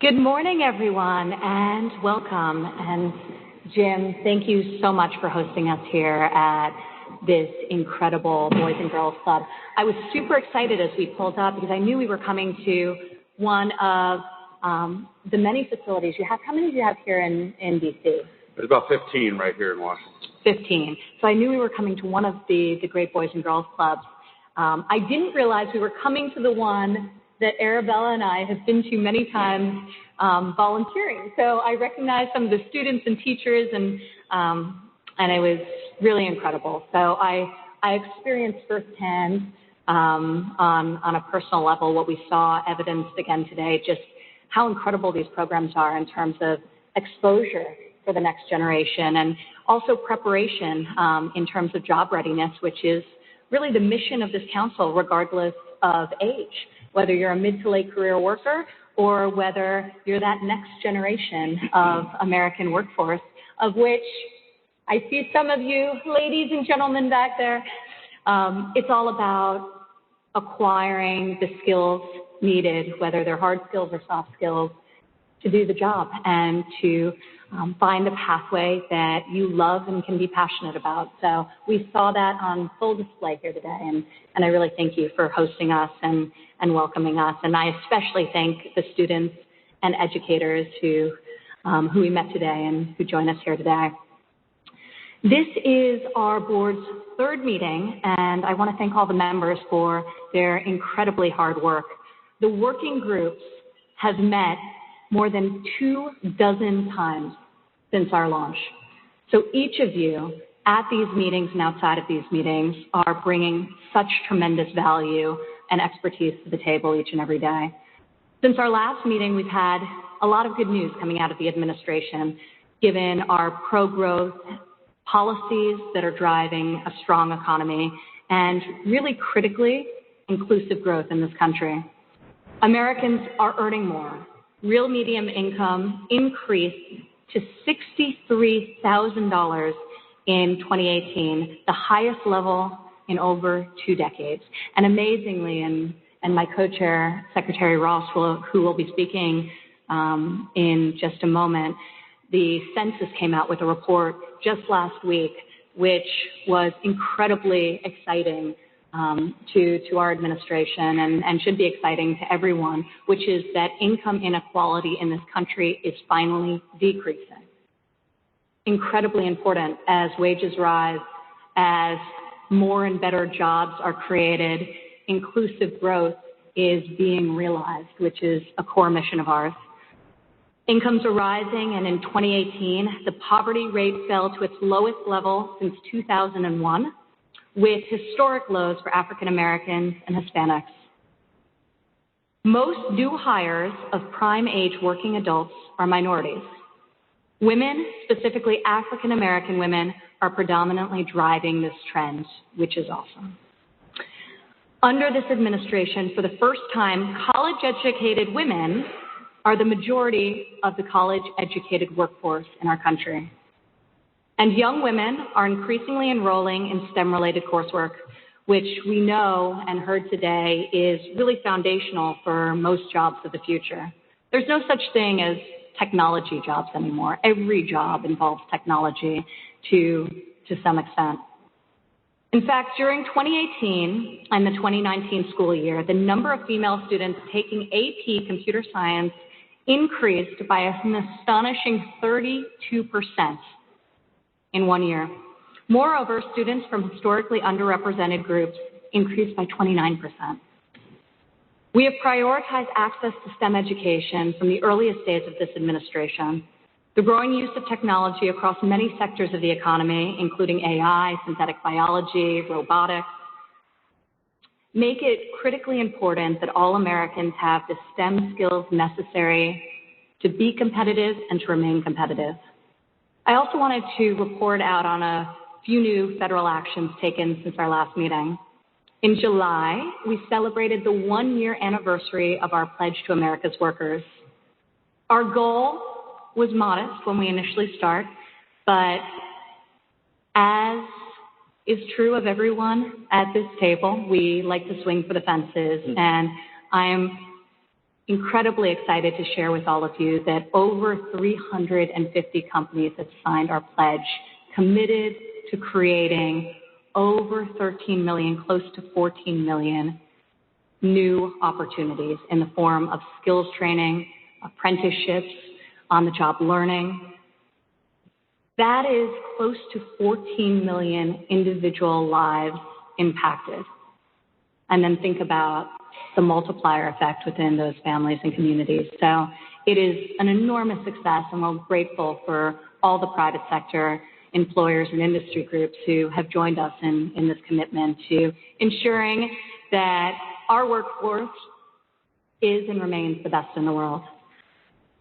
Good morning, everyone, and welcome. And Jim, thank you so much for hosting us here at this incredible Boys and Girls Club. I was super excited as we pulled up because I knew we were coming to one of the many facilities you have. How many do you have here in D.C.? There's about 15 right here in Washington. 15. So I knew we were coming to one of the great Boys and Girls Clubs. I didn't realize we were coming to the one that Arabella and I have been to many times volunteering. So I recognized some of the students and teachers, and it was really incredible. So I experienced firsthand on a personal level what we saw evidenced again today, just how incredible these programs are in terms of exposure for the next generation and also preparation in terms of job readiness, which is really the mission of this council regardless of age, whether you're a mid to late career worker or whether you're that next generation of American workforce, of which I see some of you ladies and gentlemen back there. It's all about acquiring the skills needed, whether they're hard skills or soft skills, to do the job and to find a pathway that you love and can be passionate about. So we saw that on full display here today, and I really thank you for hosting us and welcoming us. And I especially thank the students and educators who we met today and who joined us here today. This is our board's third meeting, and I want to thank all the members for their incredibly hard work. The working groups have met more than 24 times since our launch. So each of you at these meetings and outside of these meetings are bringing such tremendous value and expertise to the table each and every day. Since our last meeting, we've had a lot of good news coming out of the administration, given our pro-growth policies that are driving a strong economy and really critically inclusive growth in this country. Americans are earning more. Real median income increased to $63,000 in 2018, the highest level in over 2 decades. And amazingly, and my co-chair, Secretary Ross, who will be speaking in just a moment, the census came out with a report just last week, which was incredibly exciting to our administration and should be exciting to everyone, which is that income inequality in this country is finally decreasing. Incredibly important as wages rise, as more and better jobs are created, inclusive growth is being realized, which is a core mission of ours. Incomes are rising, and in 2018, the poverty rate fell to its lowest level since 2001, with historic lows for African Americans and Hispanics. Most new hires of prime age working adults are minorities. Women, specifically African American women, are predominantly driving this trend, which is awesome. Under this administration, for the first time, college-educated women are the majority of the college-educated workforce in our country. And young women are increasingly enrolling in STEM-related coursework, which we know and heard today is really foundational for most jobs of the future. There's no such thing as technology jobs anymore. Every job involves technology to some extent. In fact, during 2018 and the 2019 school year, the number of female students taking AP computer science increased by an astonishing 32% in 1 year. Moreover, students from historically underrepresented groups increased by 29%. We have prioritized access to STEM education from the earliest days of this administration. The growing use of technology across many sectors of the economy, including AI, synthetic biology, robotics, make it critically important that all Americans have the STEM skills necessary to be competitive and to remain competitive. I also wanted to report out on a few new federal actions taken since our last meeting. In July, we celebrated the 1-year anniversary of our Pledge to America's Workers. Our goal was modest when we initially start, but as is true of everyone at this table, we like to swing for the fences, and I am incredibly excited to share with all of you that over 350 companies have signed our pledge, committed to creating over 13 million, close to 14 million new opportunities in the form of skills training, apprenticeships, on-the-job learning. That is close to 14 million individual lives impacted. And then think about the multiplier effect within those families and communities. So it is an enormous success, and we're grateful for all the private sector employers and industry groups who have joined us in this commitment to ensuring that our workforce is and remains the best in the world.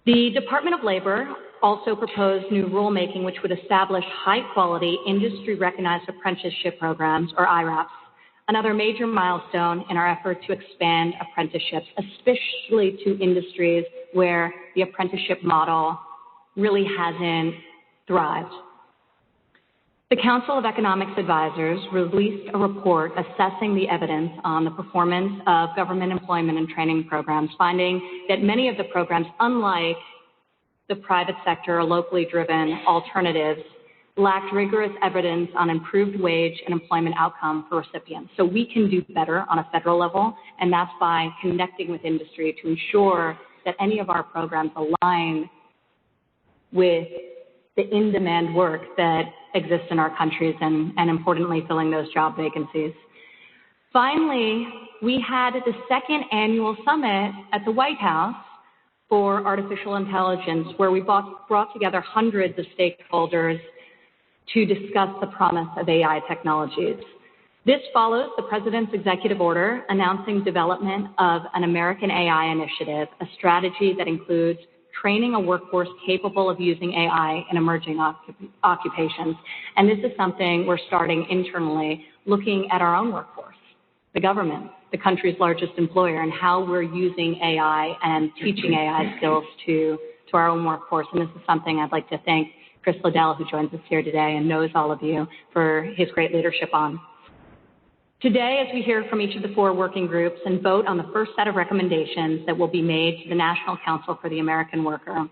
The Department of Labor also proposed new rulemaking which would establish high-quality, industry-recognized apprenticeship programs, or IRAPs, another major milestone in our effort to expand apprenticeships, especially to industries where the apprenticeship model really hasn't thrived. The Council of Economics Advisors released a report assessing the evidence on the performance of government employment and training programs, finding that many of the programs, unlike the private sector or locally driven alternatives, lacked rigorous evidence on improved wage and employment outcome for recipients. So we can do better on a federal level, and that's by connecting with industry to ensure that any of our programs align with the in-demand work that exists in our countries and importantly, filling those job vacancies. Finally, we had the second annual summit at the White House for artificial intelligence, where we brought together hundreds of stakeholders to discuss the promise of AI technologies. This follows the President's executive order announcing development of an American AI initiative, a strategy that includes training a workforce capable of using AI in emerging occupations. And this is something we're starting internally, looking at our own workforce, the government, the country's largest employer, and how we're using AI and teaching AI skills to our own workforce. And this is something I'd like to thank Chris Liddell, who joins us here today and knows all of you, for his great leadership on. Today, as we hear from each of the four working groups and vote on the first set of recommendations that will be made to the National Council for the American Worker,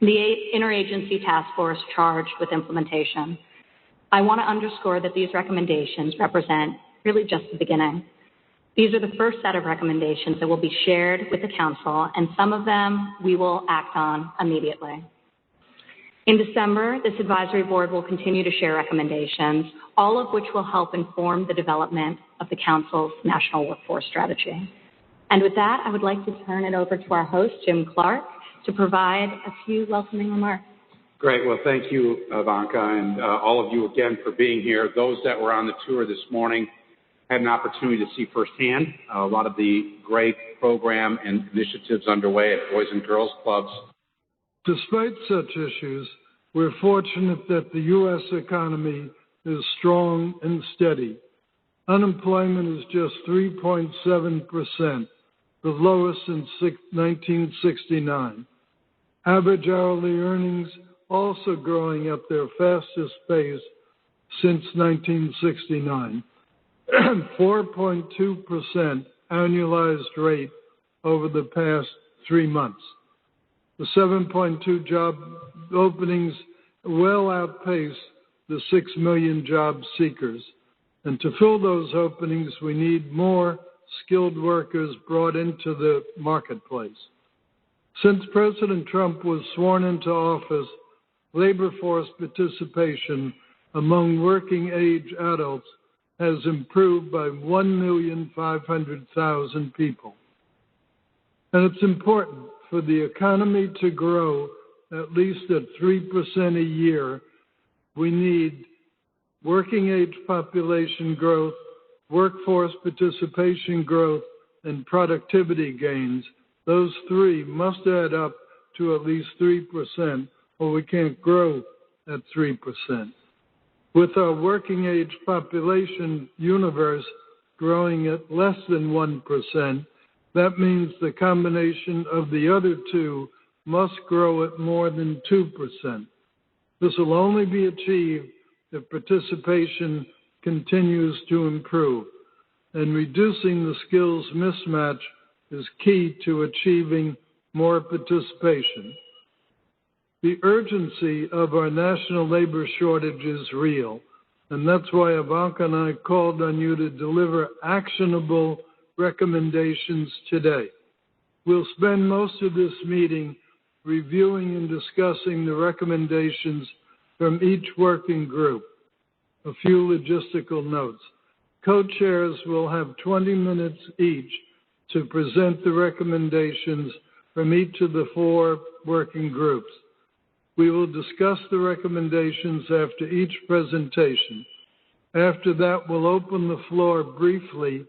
the interagency task force charged with implementation, I want to underscore that these recommendations represent really just the beginning. These are the first set of recommendations that will be shared with the Council, and some of them we will act on immediately. In December, this advisory board will continue to share recommendations, all of which will help inform the development of the Council's national workforce strategy. And with that, I would like to turn it over to our host, Jim Clark, to provide a few welcoming remarks. Great. Well, thank you, Ivanka, and all of you again for being here. Those that were on the tour this morning had an opportunity to see firsthand a lot of the great program and initiatives underway at Boys and Girls Clubs. Despite such issues, we're fortunate that the U.S. economy is strong and steady. Unemployment is just 3.7%, the lowest since 1969. Average hourly earnings also growing at their fastest pace since 1969. 4.2% annualized rate over the past 3 months. The 7.2 job openings well outpace the 6 million job seekers. And to fill those openings, we need more skilled workers brought into the marketplace. Since President Trump was sworn into office, labor force participation among working-age adults has improved by 1,500,000 people. And it's important for the economy to grow at least at 3% a year. We need working-age population growth, workforce participation growth, and productivity gains. Those three must add up to at least 3%, or we can't grow at 3%. With our working-age population universe growing at less than 1%, that means the combination of the other two must grow at more than 2%. This will only be achieved if participation continues to improve, and reducing the skills mismatch is key to achieving more participation. The urgency of our national labor shortage is real, and that's why Ivanka and I called on you to deliver actionable recommendations today. We'll spend most of this meeting reviewing and discussing the recommendations from each working group. A few logistical notes. Co-chairs will have 20 minutes each to present the recommendations from each of the 4 working groups. We will discuss the recommendations after each presentation. After that, we'll open the floor briefly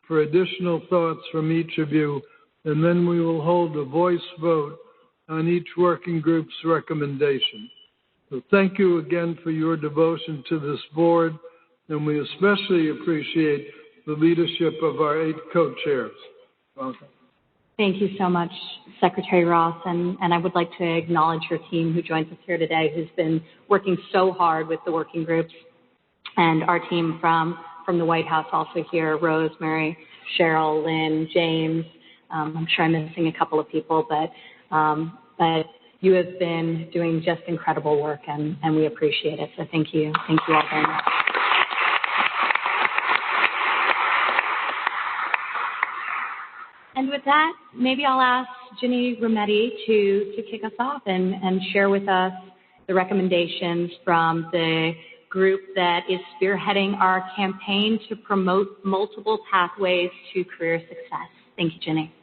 for additional thoughts from each of you, and then we will hold a voice vote on each working group's recommendation. So thank you again for your devotion to this board, and we especially appreciate the leadership of our 8 co-chairs. Welcome. Thank you so much, Secretary Ross, and I would like to acknowledge your team who joins us here today, who's been working so hard with the working groups, and our team from the White House also here, Rosemary, Cheryl, Lynn, James. I'm sure I'm missing a couple of people, but you have been doing just incredible work, and we appreciate it. So thank you. Thank you all very much. And with that, maybe I'll ask Ginny Rometty to kick us off and share with us the recommendations from the group that is spearheading our campaign to promote multiple pathways to career success. Thank you, Ginny.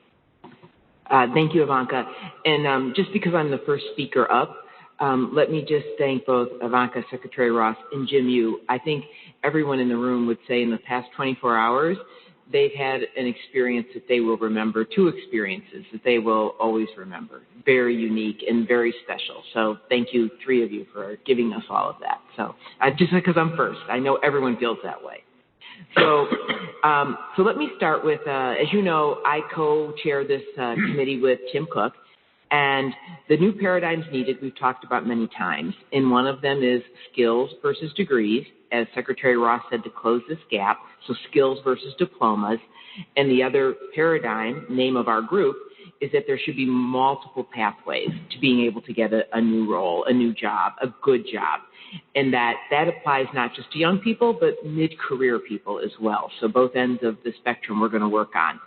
Thank you, Ivanka. And just because I'm the first speaker up, let me just thank both Ivanka, Secretary Ross, and Jim Yu. I think everyone in the room would say in the past 24 hours, they've had an experience that they will remember, 2 experiences that they will always remember. Very unique and very special. So thank you, 3 of you, for giving us all of that. So just because I'm first, I know everyone feels that way. So let me start with, as you know, I co-chair this committee with Tim Cook, and the new paradigms needed we've talked about many times, and one of them is skills versus degrees, as Secretary Ross said, to close this gap, so skills versus diplomas, and the other paradigm, name of our group, is that there should be multiple pathways to being able to get a new role, a new job, a good job. And that applies not just to young people, but mid-career people as well. So both ends of the spectrum we're going to work on.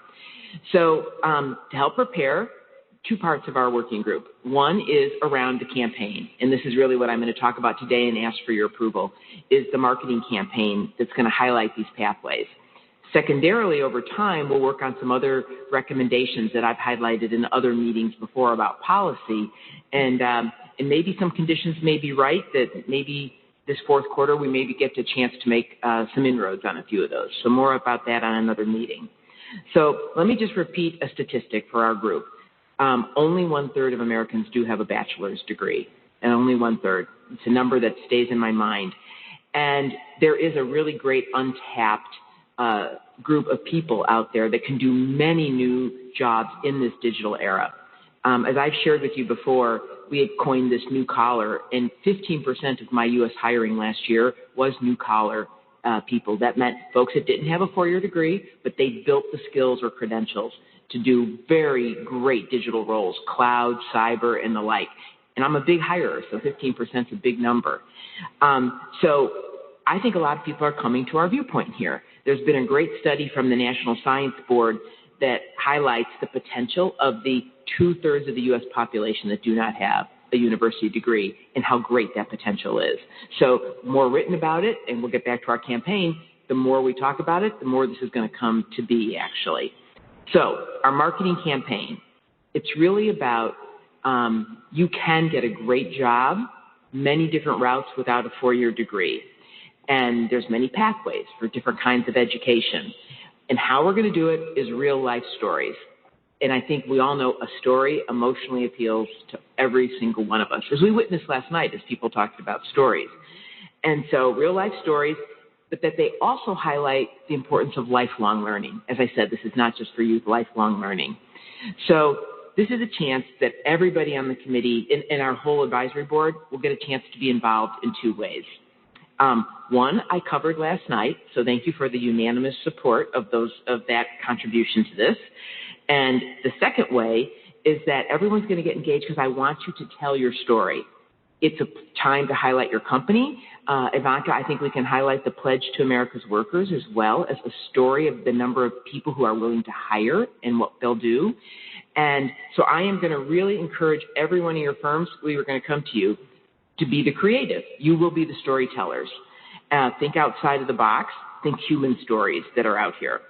So to help prepare, 2 parts of our working group. One is around the campaign, and this is really what I'm going to talk about today and ask for your approval, is the marketing campaign that's going to highlight these pathways. Secondarily, over time, we'll work on some other recommendations that I've highlighted in other meetings before about policy, and maybe some conditions may be right that maybe this 4th quarter we maybe get a chance to make some inroads on a few of those. So more about that on another meeting. So let me just repeat a statistic for our group. Only 1/3 of Americans do have a bachelor's degree, and only 1/3. It's a number that stays in my mind. And there is a really great untapped group of people out there that can do many new jobs in this digital era. As I've shared with you before, we had coined this new collar, and 15% of my U.S. hiring last year was new collar people. That meant folks that didn't have a 4-year degree, but they built the skills or credentials to do very great digital roles, cloud, cyber, and the like. And I'm a big hirer, so 15% is a big number. So I think a lot of people are coming to our viewpoint here. There's been a great study from the National Science Board that highlights the potential of the 2/3 of the U.S. population that do not have a university degree and how great that potential is. So more written about it, and we'll get back to our campaign, the more we talk about it, the more this is going to come to be, actually. So our marketing campaign, it's really about you can get a great job, many different routes without a 4-year degree. And there's many pathways for different kinds of education. And how we're going to do it is real life stories. And I think we all know a story emotionally appeals to every single one of us, as we witnessed last night as people talked about stories. And so real life stories, but that they also highlight the importance of lifelong learning. As I said, this is not just for youth, lifelong learning. So this is a chance that everybody on the committee and our whole advisory board will get a chance to be involved in 2 ways. One, I covered last night, so thank you for the unanimous support of that contribution to this. And the second way is that everyone's going to get engaged because I want you to tell your story. It's a time to highlight your company. Ivanka, I think we can highlight the Pledge to America's Workers as well as a story of the number of people who are willing to hire and what they'll do. And so I am going to really encourage every one of your firms, we are going to come to you, to be the creative. You will be the storytellers. Think outside of the box. Think human stories that are out here.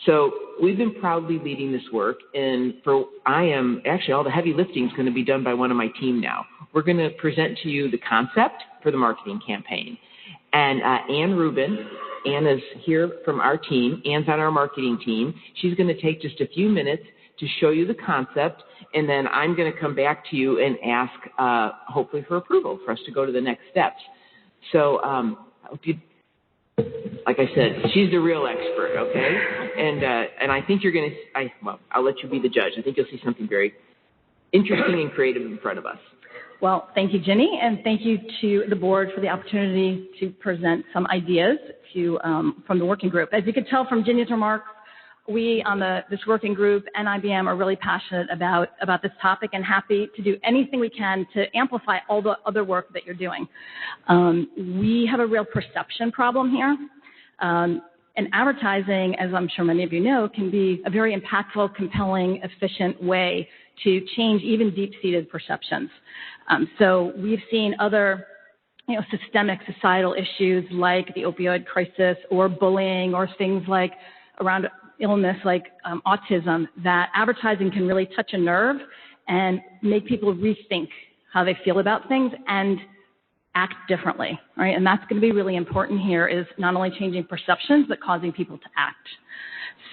So we've been proudly leading this work, and all the heavy lifting is going to be done by one of my team now. We're going to present to you the concept for the marketing campaign. And Ann Rubin, Ann is here from our team. Ann's on our marketing team. She's going to take just a few minutes to show you the concept, and then I'm going to come back to you and ask, hopefully, for approval for us to go to the next steps. So like I said, she's the real expert, okay? And I think you're going to, I'll let you be the judge. I think you'll see something very interesting and creative in front of us. Well, thank you, Ginny, and thank you to the board for the opportunity to present some ideas from the working group. As you could tell from Ginny's remarks, we on this working group and IBM are really passionate about this topic and happy to do anything we can to amplify all the other work that you're doing. We have a real perception problem here. And advertising, as I'm sure many of you know, can be a very impactful, compelling, efficient way to change even deep-seated perceptions. So we've seen other systemic societal issues like the opioid crisis or bullying or things like around illness like autism, that advertising can really touch a nerve and make people rethink how they feel about things and act differently, right? And that's going to be really important here, is not only changing perceptions, but causing people to act.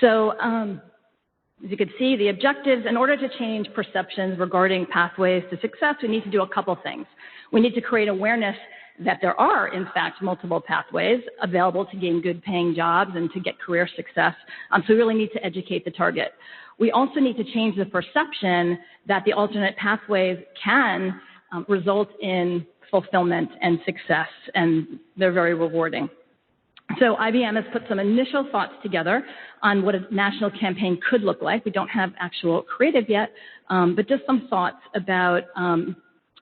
So as you can see, the objectives, in order to change perceptions regarding pathways to success, we need to do a couple things. We need to create awareness that there are, in fact, multiple pathways available to gain good paying jobs and to get career success. So we really need to educate the target. We also need to change the perception that the alternate pathways can result in fulfillment and success, and they're very rewarding. So IBM has put some initial thoughts together on what a national campaign could look like. We don't have actual creative yet, but just some thoughts about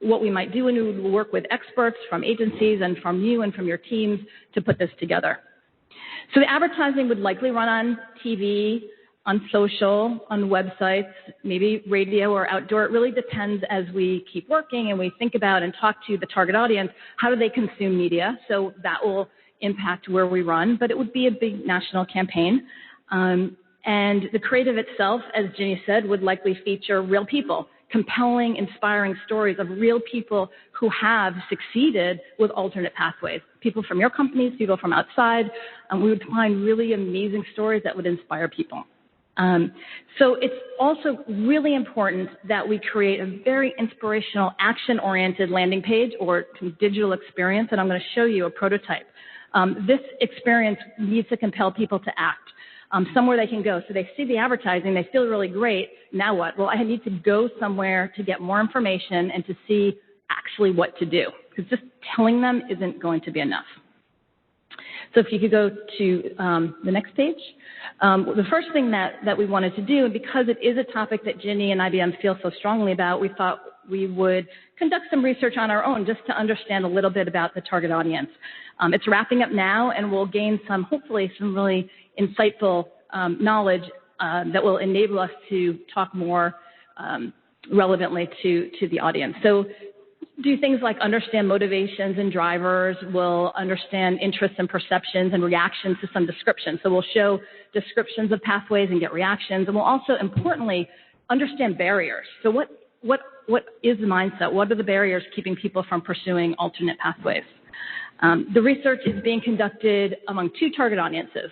what we might do, and we will work with experts from agencies and from you and from your teams to put this together. So the advertising would likely run on TV, on social, on websites, maybe radio or outdoor. It really depends as we keep working and we think about and talk to the target audience, how do they consume media? So that will impact where we run, but it would be a big national campaign. And the creative itself, as Ginny said, would likely feature real people, compelling, inspiring stories of real people who have succeeded with alternate pathways. People from your companies, people from outside. We would find really amazing stories that would inspire people. So it's also really important that we create a very inspirational, action-oriented landing page or digital experience, and I'm going to show you a prototype. This experience needs to compel people to act. Somewhere they can go. So they see the advertising, they feel really great. Now what? Well, I need to go somewhere to get more information and to see actually what to do, because just telling them isn't going to be enough. So if you could go to the next page. The first thing that we wanted to do, and because it is a topic that Ginny and IBM feel so strongly about, we thought we would conduct some research on our own just to understand a little bit about the target audience. It's wrapping up now, and we'll gain hopefully some really insightful knowledge that will enable us to talk more relevantly to the audience. So do things like understand motivations and drivers. We'll understand interests and perceptions and reactions to some descriptions. So we'll show descriptions of pathways and get reactions. And we'll also, importantly, understand barriers. So what is the mindset? What are the barriers keeping people from pursuing alternate pathways? The research is being conducted among two target audiences.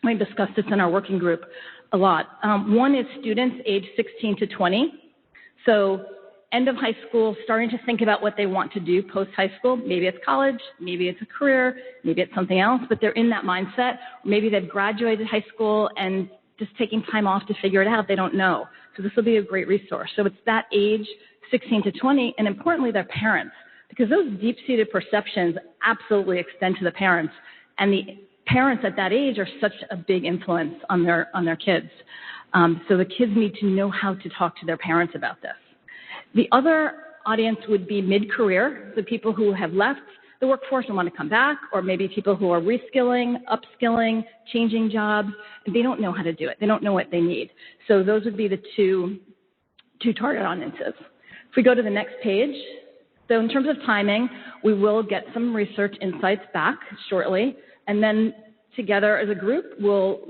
We discussed this in our working group a lot. One is students age 16 to 20. So end of high school, starting to think about what they want to do post-high school. Maybe it's college, maybe it's a career, maybe it's something else, but they're in that mindset. Maybe they've graduated high school and just taking time off to figure it out. They don't know. So this will be a great resource. So it's that age, 16 to 20, and importantly, their parents, because those deep-seated perceptions absolutely extend to the parents, and the parents at that age are such a big influence on their kids. So the kids need to know how to talk to their parents about this. The other audience would be mid-career, the people who have left the workforce and want to come back, or maybe people who are reskilling, upskilling, changing jobs, and they don't know how to do it. They don't know what they need. So those would be the two target audiences. If we go to the next page, so in terms of timing, we will get some research insights back shortly, and then together as a group, we'll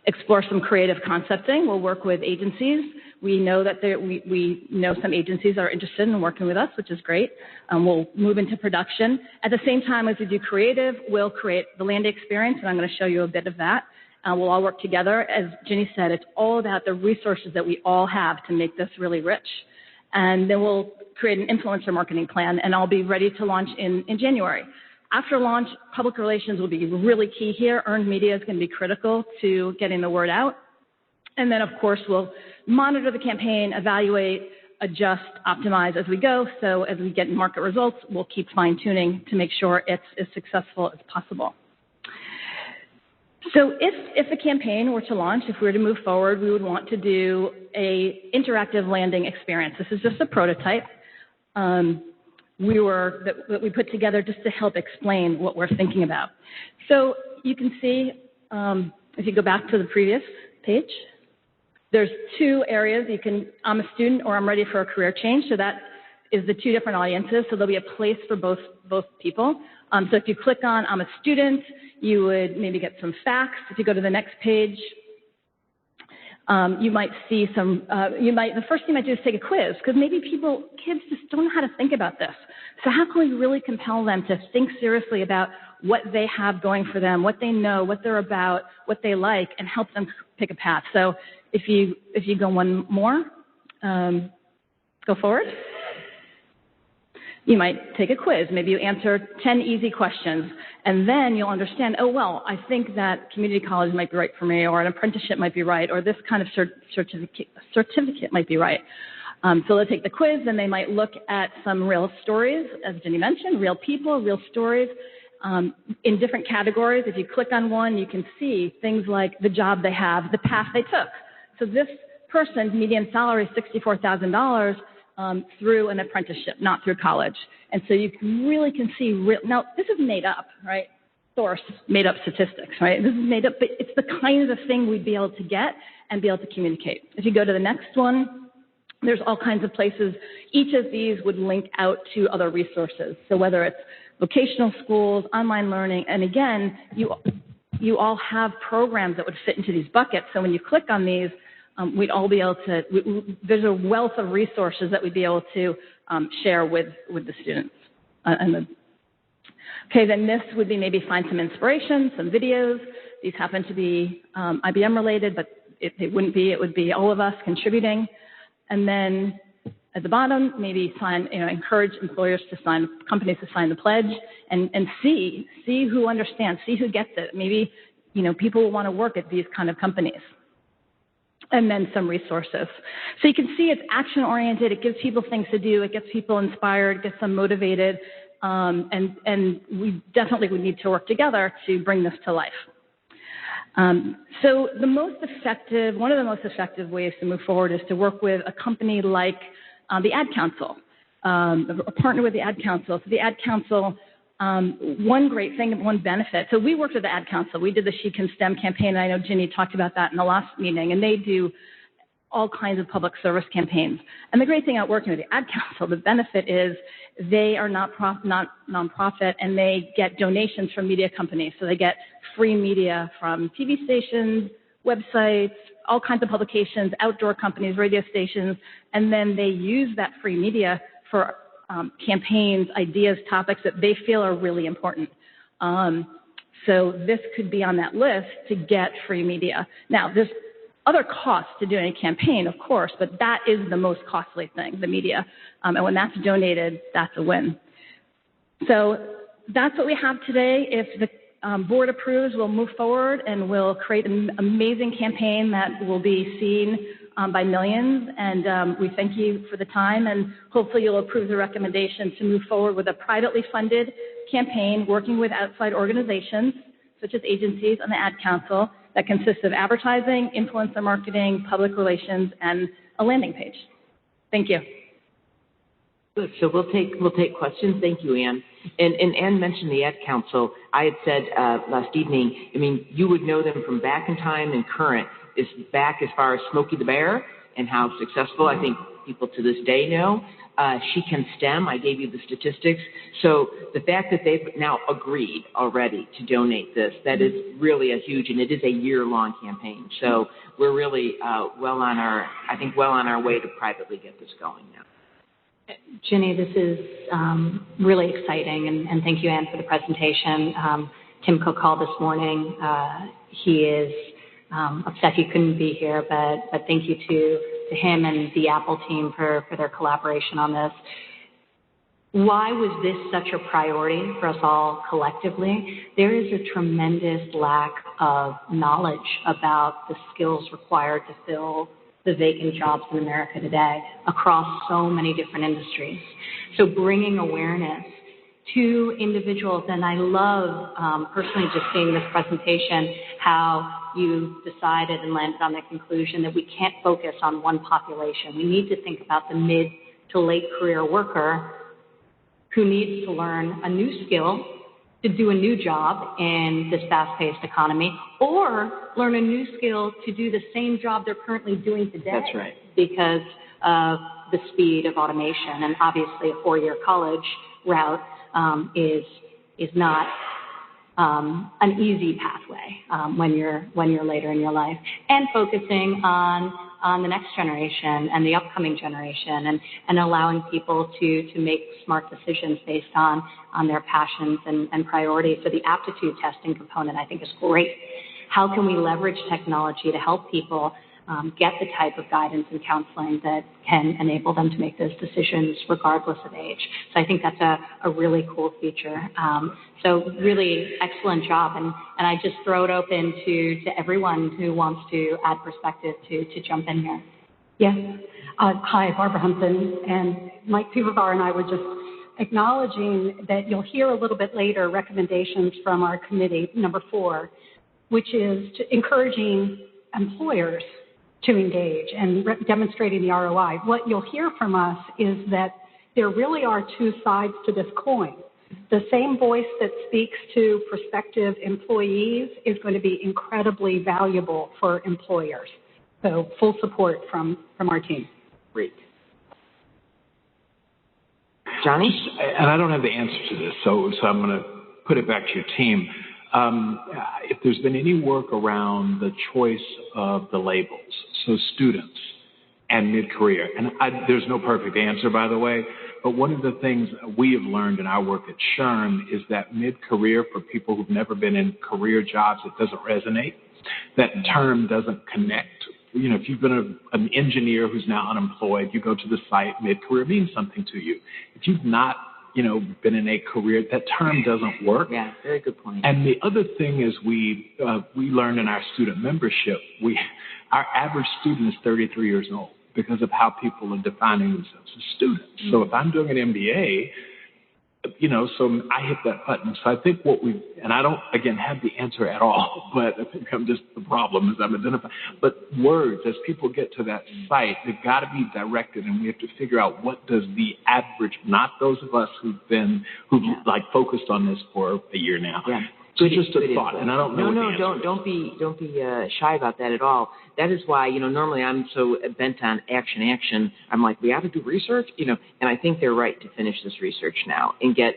explore some creative concepting. We'll work with agencies. We know that we know some agencies are interested in working with us, which is great. We'll move into production. At the same time as we do creative, we'll create the land experience, and I'm going to show you a bit of that. We'll all work together. As Ginny said, it's all about the resources that we all have to make this really rich. And then we'll create an influencer marketing plan, and I'll be ready to launch in January. After launch, public relations will be really key here. Earned media is going to be critical to getting the word out. And then, of course, we'll monitor the campaign, evaluate, adjust, optimize as we go. So as we get market results, we'll keep fine-tuning to make sure it's as successful as possible. So if a campaign were to launch, if we were to move forward, we would want to do an interactive landing experience. This is just a prototype that we put together just to help explain what we're thinking about. So you can see, if you go back to the previous page, there's two areas. I'm a student or I'm ready for a career change. So that is the two different audiences. So there'll be a place for both people. So if you click on I'm a student, you would maybe get some facts. If you go to the next page, you might see some, the first thing you might do is take a quiz, because maybe kids just don't know how to think about this. So how can we really compel them to think seriously about what they have going for them, what they know, what they're about, what they like, and help them pick a path? So if you go one more, go forward. You might take a quiz. Maybe you answer 10 easy questions, and then you'll understand, oh, well, I think that community college might be right for me, or an apprenticeship might be right, or this kind of certificate might be right. So they'll take the quiz, and they might look at some real stories, as Ginny mentioned, real people, real stories, in different categories. If you click on one, you can see things like the job they have, the path they took. So this person's median salary is $64,000 through an apprenticeship, not through college. And so you really can see, now this is made up, right? Source, made up statistics, right? This is made up, but it's the kind of thing we'd be able to get and be able to communicate. If you go to the next one, there's all kinds of places. Each of these would link out to other resources. So whether it's vocational schools, online learning, and again, you all have programs that would fit into these buckets. So when you click on these, we'd all be able to, there's a wealth of resources that we'd be able to share with the students. Okay, then this would be maybe find some inspiration, some videos. These happen to be IBM related, but it wouldn't be, it would be all of us contributing. And then at the bottom, maybe encourage employers to sign, companies to sign the pledge, and see who understands, see who gets it. Maybe, people will want to work at these kind of companies. And then some resources. So you can see it's action-oriented. It gives people things to do. It gets people inspired, gets them motivated, and we definitely would need to work together to bring this to life. So one of the most effective ways to move forward is to work with a company like the Ad Council, a partner with the Ad Council. So the Ad Council, one great thing, one benefit. So we worked with the Ad Council. We did the She Can STEM campaign, and I know Ginny talked about that in the last meeting, and they do all kinds of public service campaigns. And the great thing about working with the Ad Council, the benefit is they are not nonprofit, and they get donations from media companies. So they get free media from TV stations, websites, all kinds of publications, outdoor companies, radio stations, and then they use that free media for campaigns, ideas, topics that they feel are really important. So this could be on that list to get free media. Now, there's other costs to doing a campaign, of course, but that is the most costly thing, the media. And when that's donated, that's a win. So that's what we have today. If the board approves, we'll move forward and we'll create an amazing campaign that will be seen by millions. And we thank you for the time, and hopefully you'll approve the recommendation to move forward with a privately funded campaign working with outside organizations, such as agencies and the Ad Council, that consists of advertising, influencer marketing, public relations, and a landing page. Thank you. Good. So we'll take questions. Thank you, Ann. And Ann mentioned the Ad Council. I had said last evening, I mean, you would know them from back in time and current, is back as far as Smokey the Bear and how successful I think people to this day know. She Can STEM, I gave you the statistics. So the fact that they've now agreed already to donate this, that is really a huge, and it is a year-long campaign. So we're really well on our way to privately get this going now. Ginny, this is really exciting, and thank you, Ann, for the presentation. Tim Cook called this morning. He is upset he couldn't be here, but thank you to him and the Apple team for their collaboration on this. Why was this such a priority for us all collectively? There is a tremendous lack of knowledge about the skills required to fill the vacant jobs in America today across so many different industries. So bringing awareness to individuals, and I love personally just seeing this presentation, how you decided and landed on the conclusion that we can't focus on one population. We need to think about the mid to late career worker who needs to learn a new skill to do a new job in this fast-paced economy, or learn a new skill to do the same job they're currently doing today. That's right. Because of the speed of automation. And obviously a four-year college route is not an easy pathway when you're later in your life. And focusing on the next generation and the upcoming generation, and allowing people to make smart decisions based on their passions and priorities. So the aptitude testing component, I think, is great. How can we leverage technology to help people get the type of guidance and counseling that can enable them to make those decisions regardless of age? So I think that's a really cool feature. So really excellent job, and I just throw it open to everyone who wants to add perspective to jump in here. Yes. Hi, Barbara Humpton, and Mike Pivovar and I were just acknowledging that you'll hear a little bit later recommendations from our committee, number 4, which is encouraging employers to engage and demonstrating the ROI. What you'll hear from us is that there really are two sides to this coin. The same voice that speaks to prospective employees is going to be incredibly valuable for employers. So full support from our team. Great. Johnny? And I don't have the answer to this, so I'm going to put it back to your team. If there's been any work around the choice of the labels, so students and mid-career, and there's no perfect answer, by the way, but one of the things we have learned in our work at SHRM is that mid-career, for people who've never been in career jobs, it doesn't resonate. That term doesn't connect. You know, if you've been an engineer who's now unemployed, you go to the site, mid-career means something to you. If you've not been in a career, that term doesn't work. Yeah, very good point. And the other thing is we learned in our student membership, our average student is 33 years old because of how people are defining themselves as students. Mm-hmm. So if I'm doing an MBA, so I hit that button. So I think and I don't, again, have the answer at all, but I think the problem is I'm identifying. But words, as people get to that site, they've got to be directed, and we have to figure out what does the average, not those of us who've focused on this for a year now. Yeah. So just a thought, and I don't know. No, don't be shy about that at all. That is why, normally I'm so bent on action. I'm like, we have to do research, and I think they're right to finish this research now and get,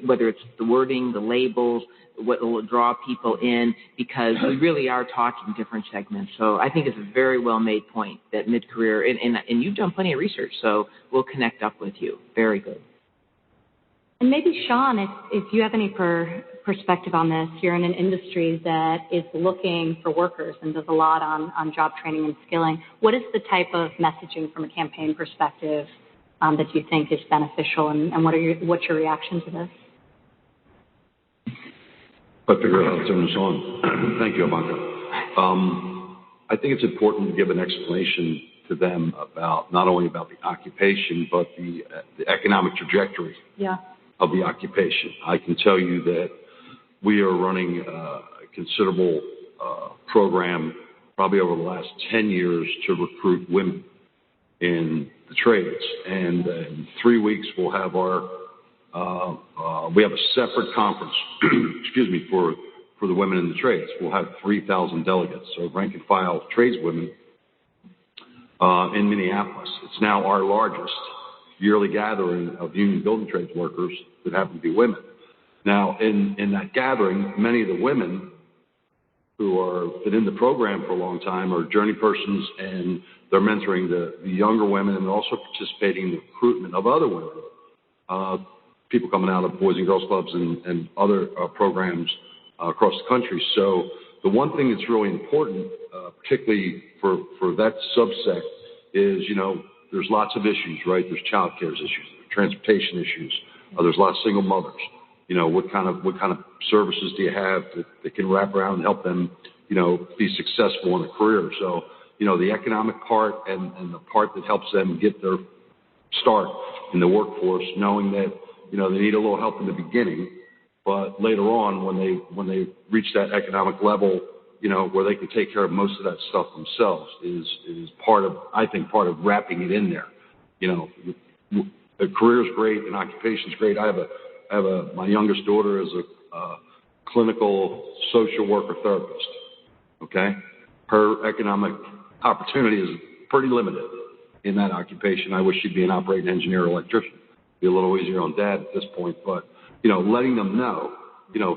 whether it's the wording, the labels, what will draw people in, because we really are talking different segments. So I think it's a very well-made point that mid-career, and you've done plenty of research, so we'll connect up with you. Very good. And maybe, Sean, if you have any perspective on this, you're in an industry that is looking for workers and does a lot on job training and skilling. What is the type of messaging from a campaign perspective that you think is beneficial, and what's your reaction to this? Sean. Thank you, Ivanka. I think it's important to give an explanation to them about not only about the occupation, but the economic trajectory of the occupation. I can tell you that we are running a considerable program probably over the last 10 years to recruit women in the trades. And in 3 weeks, we'll have we have a separate conference, excuse me, for the women in the trades. We'll have 3,000 delegates, so rank and file tradeswomen in Minneapolis. It's now our largest yearly gathering of union building trades workers that happen to be women. Now, in that gathering, many of the women who are been in the program for a long time are journey persons, and they're mentoring the younger women, and they're also participating in the recruitment of other women, people coming out of Boys and Girls Clubs and other programs across the country. So the one thing that's really important, particularly for that subsect, is, there's lots of issues, right? There's child care issues, transportation issues. There's a lot of single mothers. What kind of services do you have that can wrap around and help them, be successful in a career? So, the economic part and the part that helps them get their start in the workforce, knowing that, they need a little help in the beginning, but later on when they reach that economic level, where they can take care of most of that stuff themselves is part of wrapping it in there. A career is great, an occupation is great. My youngest daughter is a clinical social worker therapist. Okay, her economic opportunity is pretty limited in that occupation. I wish she'd be an operating engineer or electrician. Be a little easier on Dad at this point, but letting them know,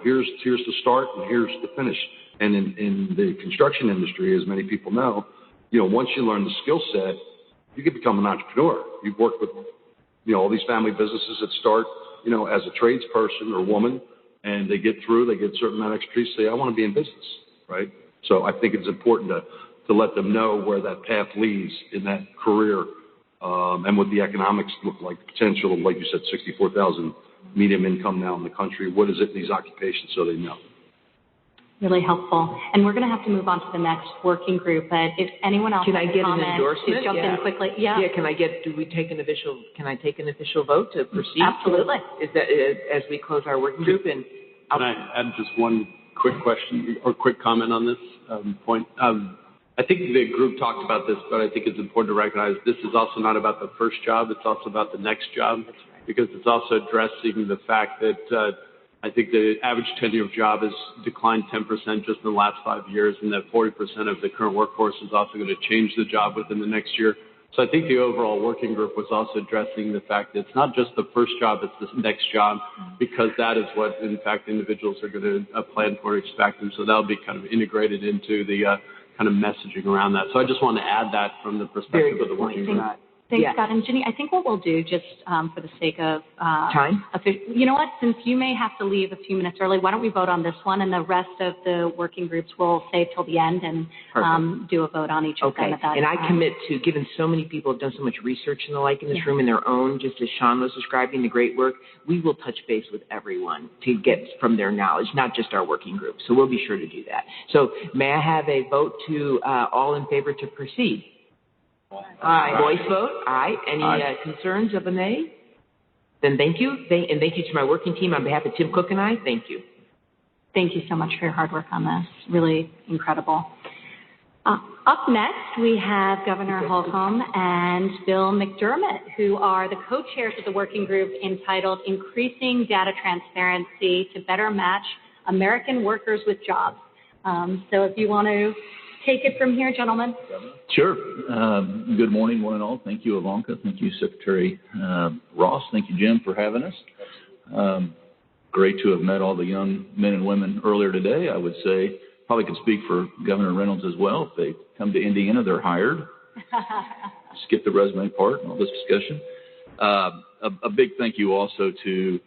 here's the start and here's the finish. And in the construction industry, as many people know, once you learn the skill set, you can become an entrepreneur. You've worked with all these family businesses that start as a tradesperson or woman, and they get a certain amount of expertise, say, I want to be in business, right? So I think it's important to let them know where that path leads in that career, and what the economics look like, the potential, like you said, 64,000 medium income now in the country. What is it in these occupations, so they know? Really helpful. And we're going to have to move on to the next working group, but if anyone else can I get an endorsement? Jump in quickly. Yeah. Yeah. Can I take an official vote to proceed? Absolutely. Is that as we close our working group? And can I add just one quick question or quick comment on this point? I think the group talked about this, but I think it's important to recognize this is also not about the first job. It's also about the next job. That's right. Because it's also addressing the fact that I think the average tenure of job has declined 10% just in the last 5 years, and that 40% of the current workforce is also going to change the job within the next year. So I think the overall working group was also addressing the fact that it's not just the first job, it's the next job, because that is what, in fact, individuals are going to plan for and expect. And so that'll be kind of integrated into the kind of messaging around that. So I just want to add that from the perspective of the working group. Thanks, Scott. And Ginny, I think what we'll do, just for the sake of time, you know what? Since you may have to leave a few minutes early, why don't we vote on this one, and the rest of the working groups will save till the end and do a vote on each of them at that time. And I commit to, given so many people have done so much research and the like in this room in their own, just as Sean was describing the great work, we will touch base with everyone to get from their knowledge, not just our working group. So we'll be sure to do that. So may I have a vote to all in favor to proceed? Aye. Voice vote? Aye. Any concerns of a nay? Then thank you. And thank you to my working team on behalf of Tim Cook and I. Thank you. Thank you so much for your hard work on this. Really incredible. Up next, we have Governor Holcomb and Bill McDermott, who are the co-chairs of the working group entitled Increasing Data Transparency to Better Match American Workers with Jobs. So if you want to take it from here, gentlemen. Sure. Good morning, one and all. Thank you, Ivanka. Thank you, Secretary Ross. Thank you, Jim, for having us. Great to have met all the young men and women earlier today. I would say probably could speak for Governor Reynolds as well. If they come to Indiana, they're hired. Skip the resume part and all this discussion. A big thank you also to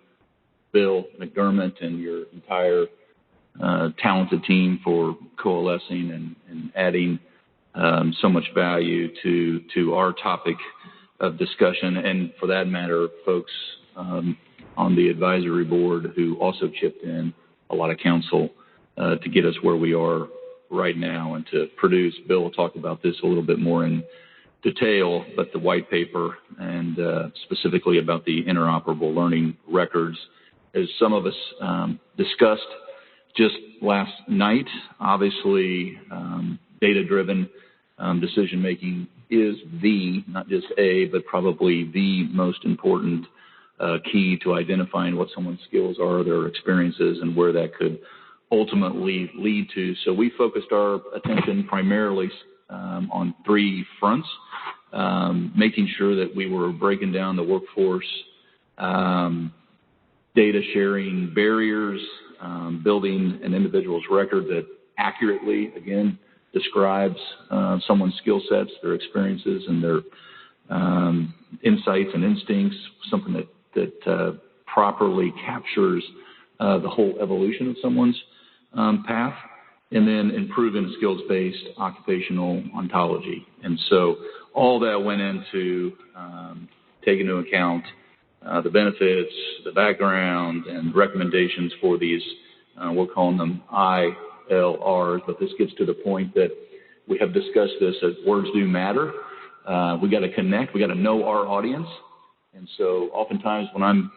Bill McDermott and your entire talented team for coalescing and adding so much value to our topic of discussion, and for that matter, folks on the advisory board who also chipped in a lot of counsel to get us where we are right now and to produce. Bill will talk about this a little bit more in detail, but the white paper and specifically about the interoperable learning records, as some of us discussed just last night, obviously, data-driven decision-making is not just but probably the most important key to identifying what someone's skills are, their experiences, and where that could ultimately lead to. So we focused our attention primarily on 3 fronts, making sure that we were breaking down the workforce data sharing barriers, building an individual's record that accurately, again, describes someone's skill sets, their experiences, and their insights and instincts, something that properly captures the whole evolution of someone's path, and then improving skills-based occupational ontology. And so all that went into taking into account the benefits, the background, and recommendations for these, we're calling them ILRs, but this gets to the point that we have discussed this as words do matter. We got to connect. We got to know our audience. And so oftentimes when I'm,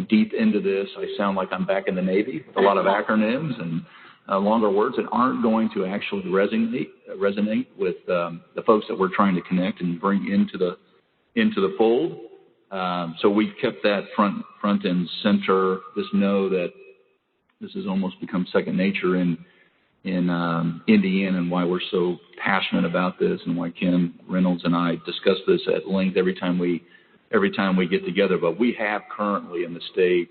deep into this, I sound like I'm back in the Navy with a lot of acronyms and longer words that aren't going to actually resonate with the folks that we're trying to connect and bring into the fold. So we've kept that front and center. Just know that this has almost become second nature in Indiana, and why we're so passionate about this, and why Kim Reynolds and I discuss this at length every time we get together. But we have currently in the state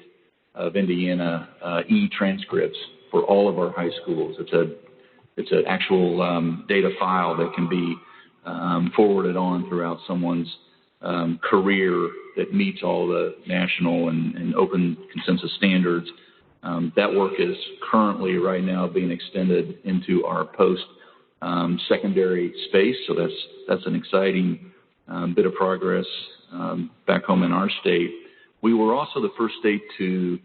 of Indiana e-transcripts for all of our high schools. It's an actual data file that can be forwarded on throughout someone's career that meets all the national and open consensus standards. That work is currently right now being extended into our post-secondary space, so that's an exciting bit of progress back home in our state. We were also the first state to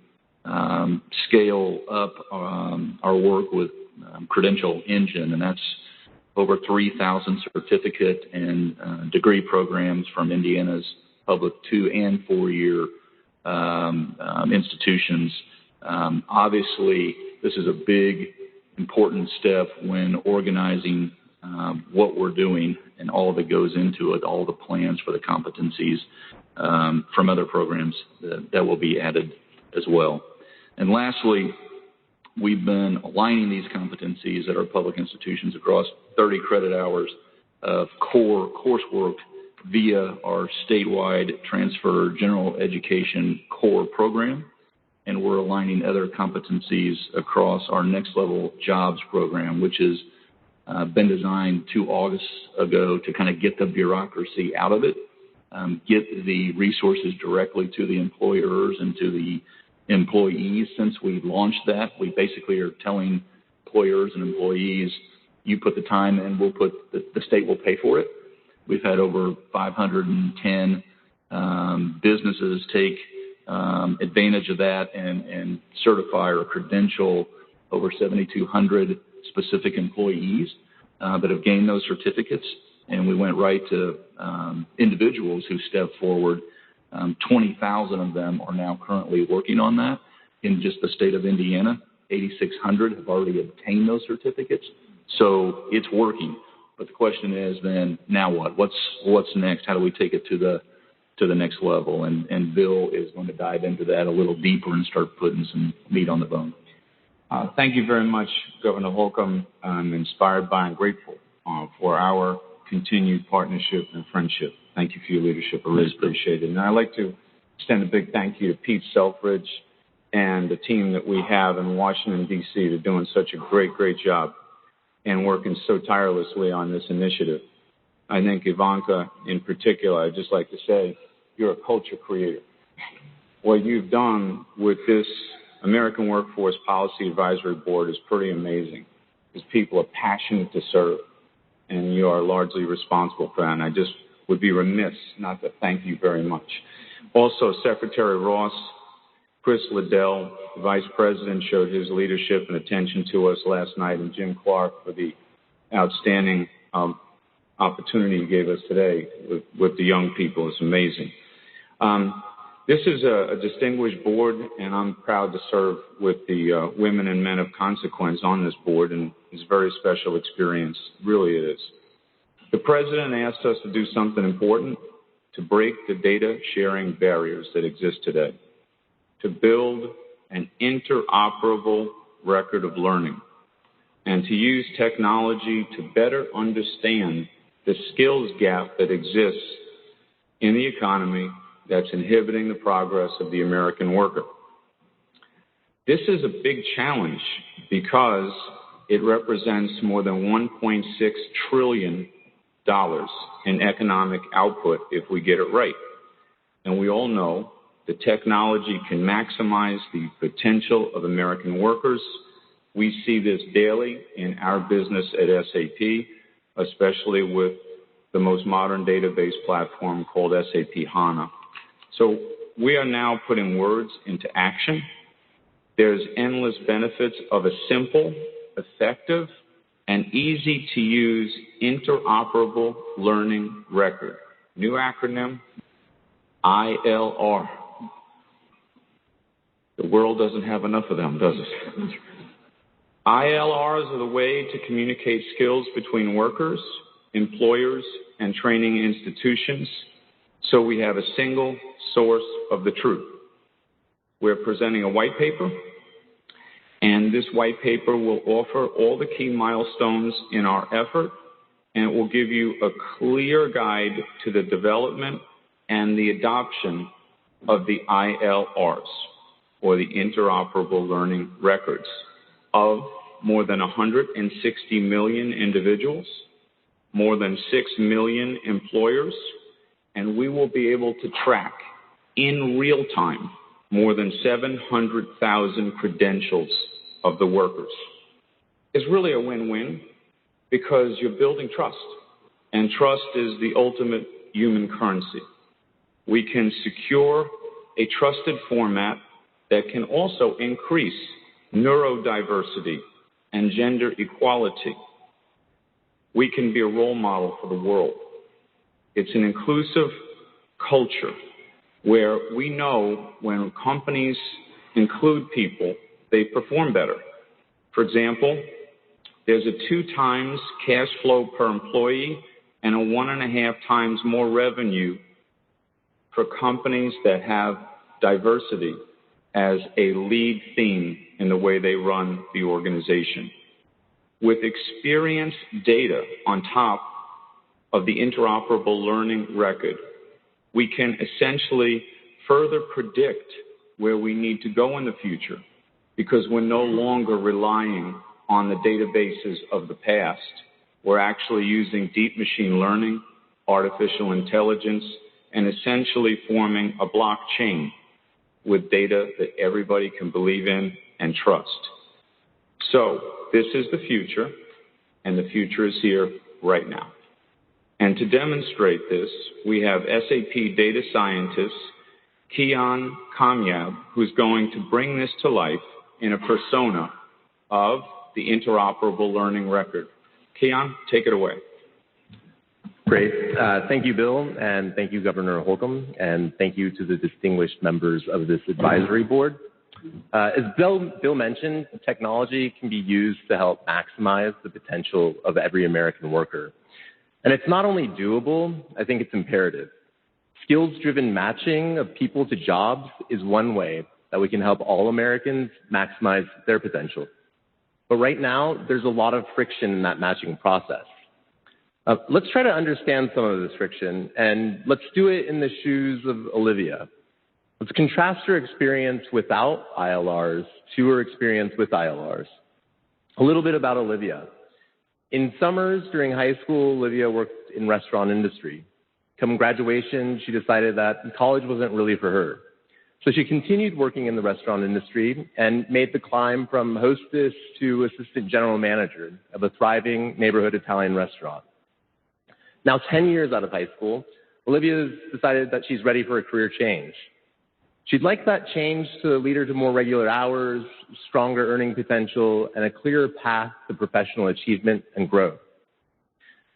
scale up our work with Credential Engine, and that's over 3,000 certificate and degree programs from Indiana's public 2- and 4-year institutions. Obviously, this is a big, important step when organizing what we're doing and all that goes into it, all the plans for the competencies from other programs that will be added as well. And lastly, we've been aligning these competencies at our public institutions across 30 credit hours of core coursework via our statewide transfer general education core program. And we're aligning other competencies across our next level jobs program, which has been designed 2 August ago to kind of get the bureaucracy out of it, get the resources directly to the employers and to the employees. Since we launched that, we basically are telling employers and employees, you put the time in, the state will pay for it. We've had over 510 businesses take advantage of that and certify or credential over 7,200 specific employees that have gained those certificates. And we went right to individuals who stepped forward. 20,000 of them are now currently working on that in just the state of Indiana. 8,600 have already obtained those certificates. So it's working. But the question is then, now what? What's next? How do we take it to the next level? And Bill is going to dive into that a little deeper and start putting some meat on the bone. Thank you very much, Governor Holcomb. I'm inspired by and grateful for our continued partnership and friendship. Thank you for your leadership. I really appreciate it. And I'd like to extend a big thank you to Pete Selfridge and the team that we have in Washington, D.C. They're doing such a great job and working so tirelessly on this initiative. I think Ivanka, in particular, I'd just like to say, you're a culture creator. What you've done with this American Workforce Policy Advisory Board is pretty amazing, because people are passionate to serve, and you are largely responsible for that. And I just would be remiss not to thank you very much. Also, Secretary Ross, Chris Liddell, the Vice President, showed his leadership and attention to us last night, and Jim Clark for the outstanding opportunity you gave us today with the young people. It's amazing. This is a distinguished board, and I'm proud to serve with the women and men of consequence on this board, and it's a very special experience. Really it is. The president asked us to do something important, to break the data sharing barriers that exist today, to build an interoperable record of learning, and to use technology to better understand the skills gap that exists in the economy that's inhibiting the progress of the American worker. This is a big challenge because it represents more than $1.6 trillion in economic output if we get it right. And we all know the technology can maximize the potential of American workers. We see this daily in our business at SAP, especially with the most modern database platform called SAP HANA. So we are now putting words into action. There's endless benefits of a simple, effective, and easy-to-use interoperable learning record. New acronym, ILR. The world doesn't have enough of them, does it? ILRs are the way to communicate skills between workers, employers, and training institutions, so we have a single source of the truth. We're presenting a white paper, and this white paper will offer all the key milestones in our effort, and it will give you a clear guide to the development and the adoption of the ILRs, or the Interoperable Learning Records, of more than 160 million individuals, more than 6 million employers, and we will be able to track in real time more than 700,000 credentials of the workers. It's really a win-win because you're building trust, and trust is the ultimate human currency. We can secure a trusted format that can also increase neurodiversity and gender equality. We can be a role model for the world. It's an inclusive culture where we know when companies include people, they perform better. For example, there's a 2 times cash flow per employee and a 1.5 times more revenue for companies that have diversity as a lead theme in the way they run the organization. With experience data on top of the interoperable learning record, we can essentially further predict where we need to go in the future because we're no longer relying on the databases of the past. We're actually using deep machine learning, artificial intelligence, and essentially forming a blockchain with data that everybody can believe in and trust. So this is the future, and the future is here right now. And to demonstrate this, we have SAP data scientist Kian Kamyab, who's going to bring this to life in a persona of the interoperable learning record. Kian, take it away. Great. Thank you, Bill, and thank you, Governor Holcomb, and thank you to the distinguished members of this advisory board. As Bill mentioned, technology can be used to help maximize the potential of every American worker. And it's not only doable, I think it's imperative. Skills-driven matching of people to jobs is one way that we can help all Americans maximize their potential. But right now, there's a lot of friction in that matching process. Let's try to understand some of this friction, and let's do it in the shoes of Olivia. Let's contrast her experience without ILRs to her experience with ILRs. A little bit about Olivia. In summers during high school, Olivia worked in restaurant industry. Come graduation, she decided that college wasn't really for her. So she continued working in the restaurant industry and made the climb from hostess to assistant general manager of a thriving neighborhood Italian restaurant. Now 10 years out of high school, Olivia's decided that she's ready for a career change. She'd like that change to lead her to more regular hours, stronger earning potential, and a clearer path to professional achievement and growth.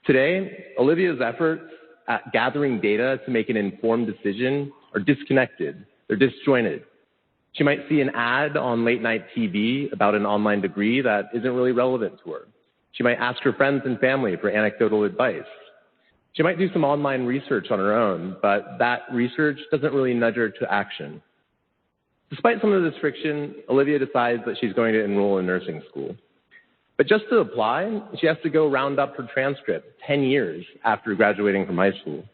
Today, Olivia's efforts at gathering data to make an informed decision are disconnected They're disjointed. She might see an ad on late-night TV about an online degree that isn't really relevant to her. She might ask her friends and family for anecdotal advice. She might do some online research on her own, but that research doesn't really nudge her to action. Despite some of this friction, Olivia decides that she's going to enroll in nursing school. But just to apply, she has to go round up her transcript 10 years after graduating from high school.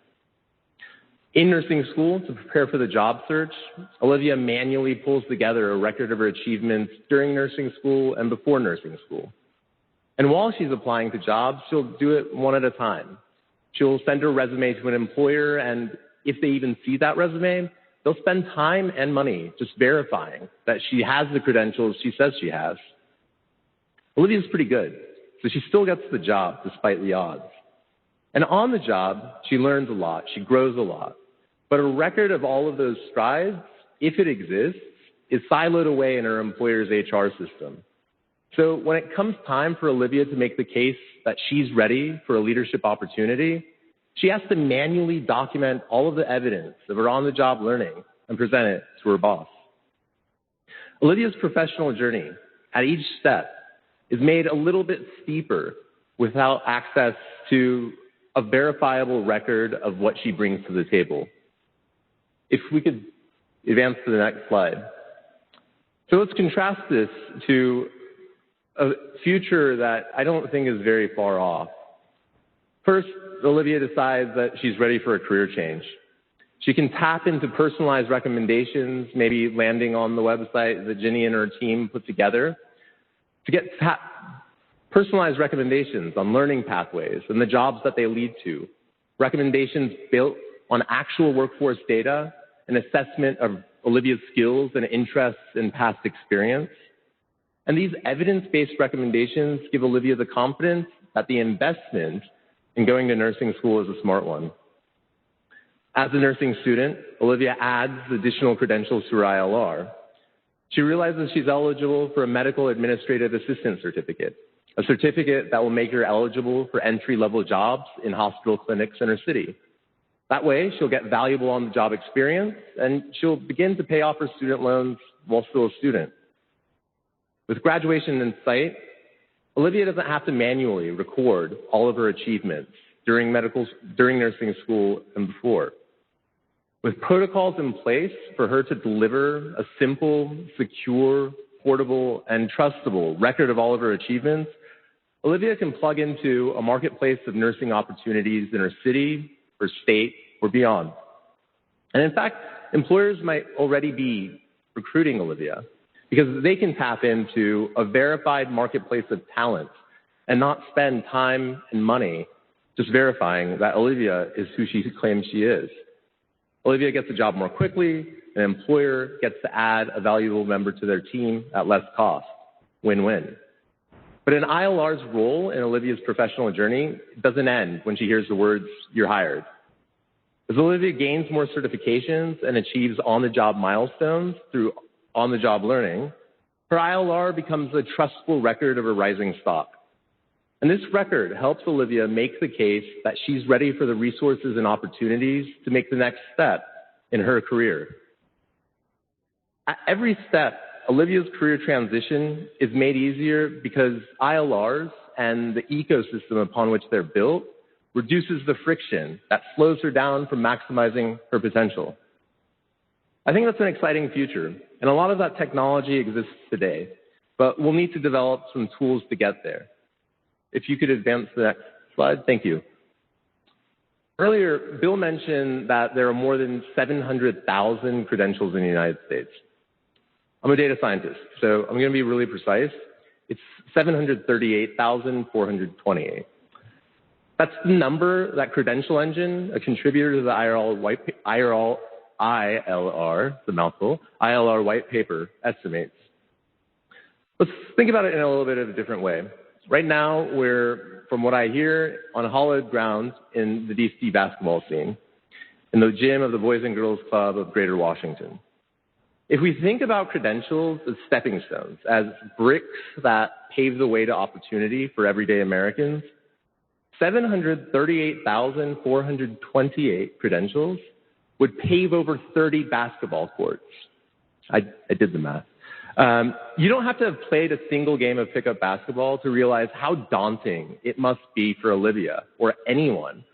In nursing school, to prepare for the job search, Olivia manually pulls together a record of her achievements during nursing school and before nursing school. And while she's applying to jobs, she'll do it one at a time. She'll send her resume to an employer, and if they even see that resume, they'll spend time and money just verifying that she has the credentials she says she has. Olivia's pretty good, so she still gets the job despite the odds. And on the job, she learns a lot, she grows a lot. But a record of all of those strides, if it exists, is siloed away in her employer's HR system. So when it comes time for Olivia to make the case that she's ready for a leadership opportunity, she has to manually document all of the evidence of her on-the-job learning and present it to her boss. Olivia's professional journey at each step is made a little bit steeper without access to a verifiable record of what she brings to the table. If we could advance to the next slide. So let's contrast this to a future that I don't think is very far off. First, Olivia decides that she's ready for a career change. She can tap into personalized recommendations, maybe landing on the website that Ginny and her team put together, to get personalized recommendations on learning pathways and the jobs that they lead to, recommendations built on actual workforce data, an assessment of Olivia's skills and interests in past experience. And these evidence-based recommendations give Olivia the confidence that the investment in going to nursing school is a smart one. As a nursing student, Olivia adds additional credentials to her ILR. She realizes she's eligible for a medical administrative assistant certificate, a certificate that will make her eligible for entry-level jobs in hospital clinics in her city. That way, she'll get valuable on-the-job experience, and she'll begin to pay off her student loans while still a student. With graduation in sight, Olivia doesn't have to manually record all of her achievements during nursing school and before. With protocols in place for her to deliver a simple, secure, portable, and trustable record of all of her achievements, Olivia can plug into a marketplace of nursing opportunities in her city, her state, or beyond. And in fact, employers might already be recruiting Olivia because they can tap into a verified marketplace of talent and not spend time and money just verifying that Olivia is who she claims she is. Olivia gets a job more quickly, an employer gets to add a valuable member to their team at less cost. Win-win. But an ILR's role in Olivia's professional journey doesn't end when she hears the words, "You're hired." As Olivia gains more certifications and achieves on-the-job milestones through on-the-job learning, her ILR becomes a trustful record of her rising stock. And this record helps Olivia make the case that she's ready for the resources and opportunities to make the next step in her career. At every step, Olivia's career transition is made easier because ILRs and the ecosystem upon which they're built reduces the friction that slows her down from maximizing her potential. I think that's an exciting future, and a lot of that technology exists today, but we'll need to develop some tools to get there. If you could advance the next slide, thank you. Earlier, Bill mentioned that there are more than 700,000 credentials in the United States. I'm a data scientist, so I'm going to be really precise. It's 738,428. That's the number that Credential Engine, a contributor to the ILR, it's a mouthful, ILR white paper, estimates. Let's think about it in a little bit of a different way. Right now, we're, from what I hear, on hallowed ground in the DC basketball scene, in the gym of the Boys and Girls Club of Greater Washington. If we think about credentials as stepping stones, as bricks that pave the way to opportunity for everyday Americans, 738,428 credentials would pave over 30 basketball courts. I did the math. You don't have to have played a single game of pickup basketball to realize how daunting it must be for Olivia or anyone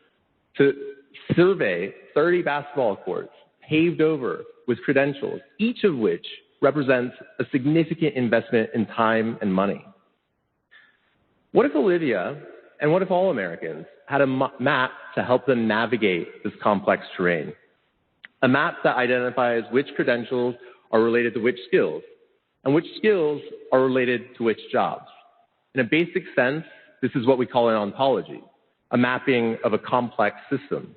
to survey 30 basketball courts paved over with credentials, each of which represents a significant investment in time and money. What if Olivia, and what if all Americans, had a map to help them navigate this complex terrain? A map that identifies which credentials are related to which skills, and which skills are related to which jobs. In a basic sense, this is what we call an ontology, a mapping of a complex system.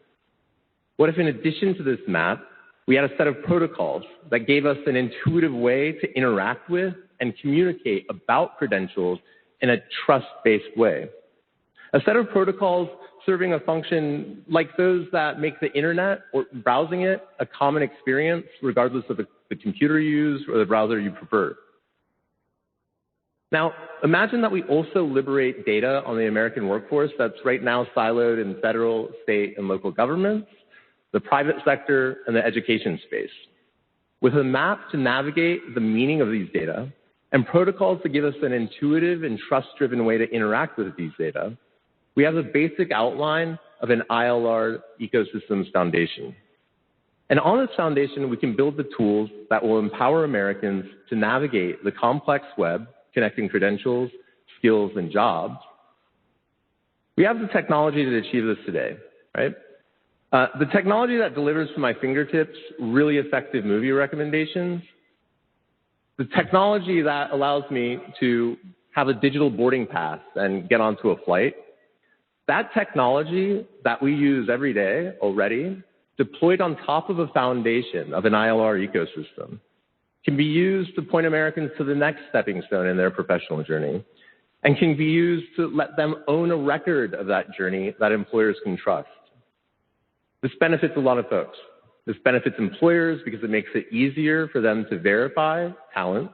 What if in addition to this map, we had a set of protocols that gave us an intuitive way to interact with and communicate about credentials in a trust-based way? A set of protocols serving a function like those that make the internet or browsing it a common experience regardless of the computer you use or the browser you prefer. Now, imagine that we also liberate data on the American workforce that's right now siloed in federal, state, and local governments, the private sector, and the education space. With a map to navigate the meaning of these data and protocols to give us an intuitive and trust-driven way to interact with these data, we have a basic outline of an ILR ecosystems foundation. And on this foundation, we can build the tools that will empower Americans to navigate the complex web connecting credentials, skills, and jobs. We have the technology to achieve this today, right? The technology that delivers to my fingertips really effective movie recommendations, the technology that allows me to have a digital boarding pass and get onto a flight, that technology that we use every day already, deployed on top of a foundation of an ILR ecosystem, can be used to point Americans to the next stepping stone in their professional journey, and can be used to let them own a record of that journey that employers can trust. This benefits a lot of folks. This benefits employers because it makes it easier for them to verify talent.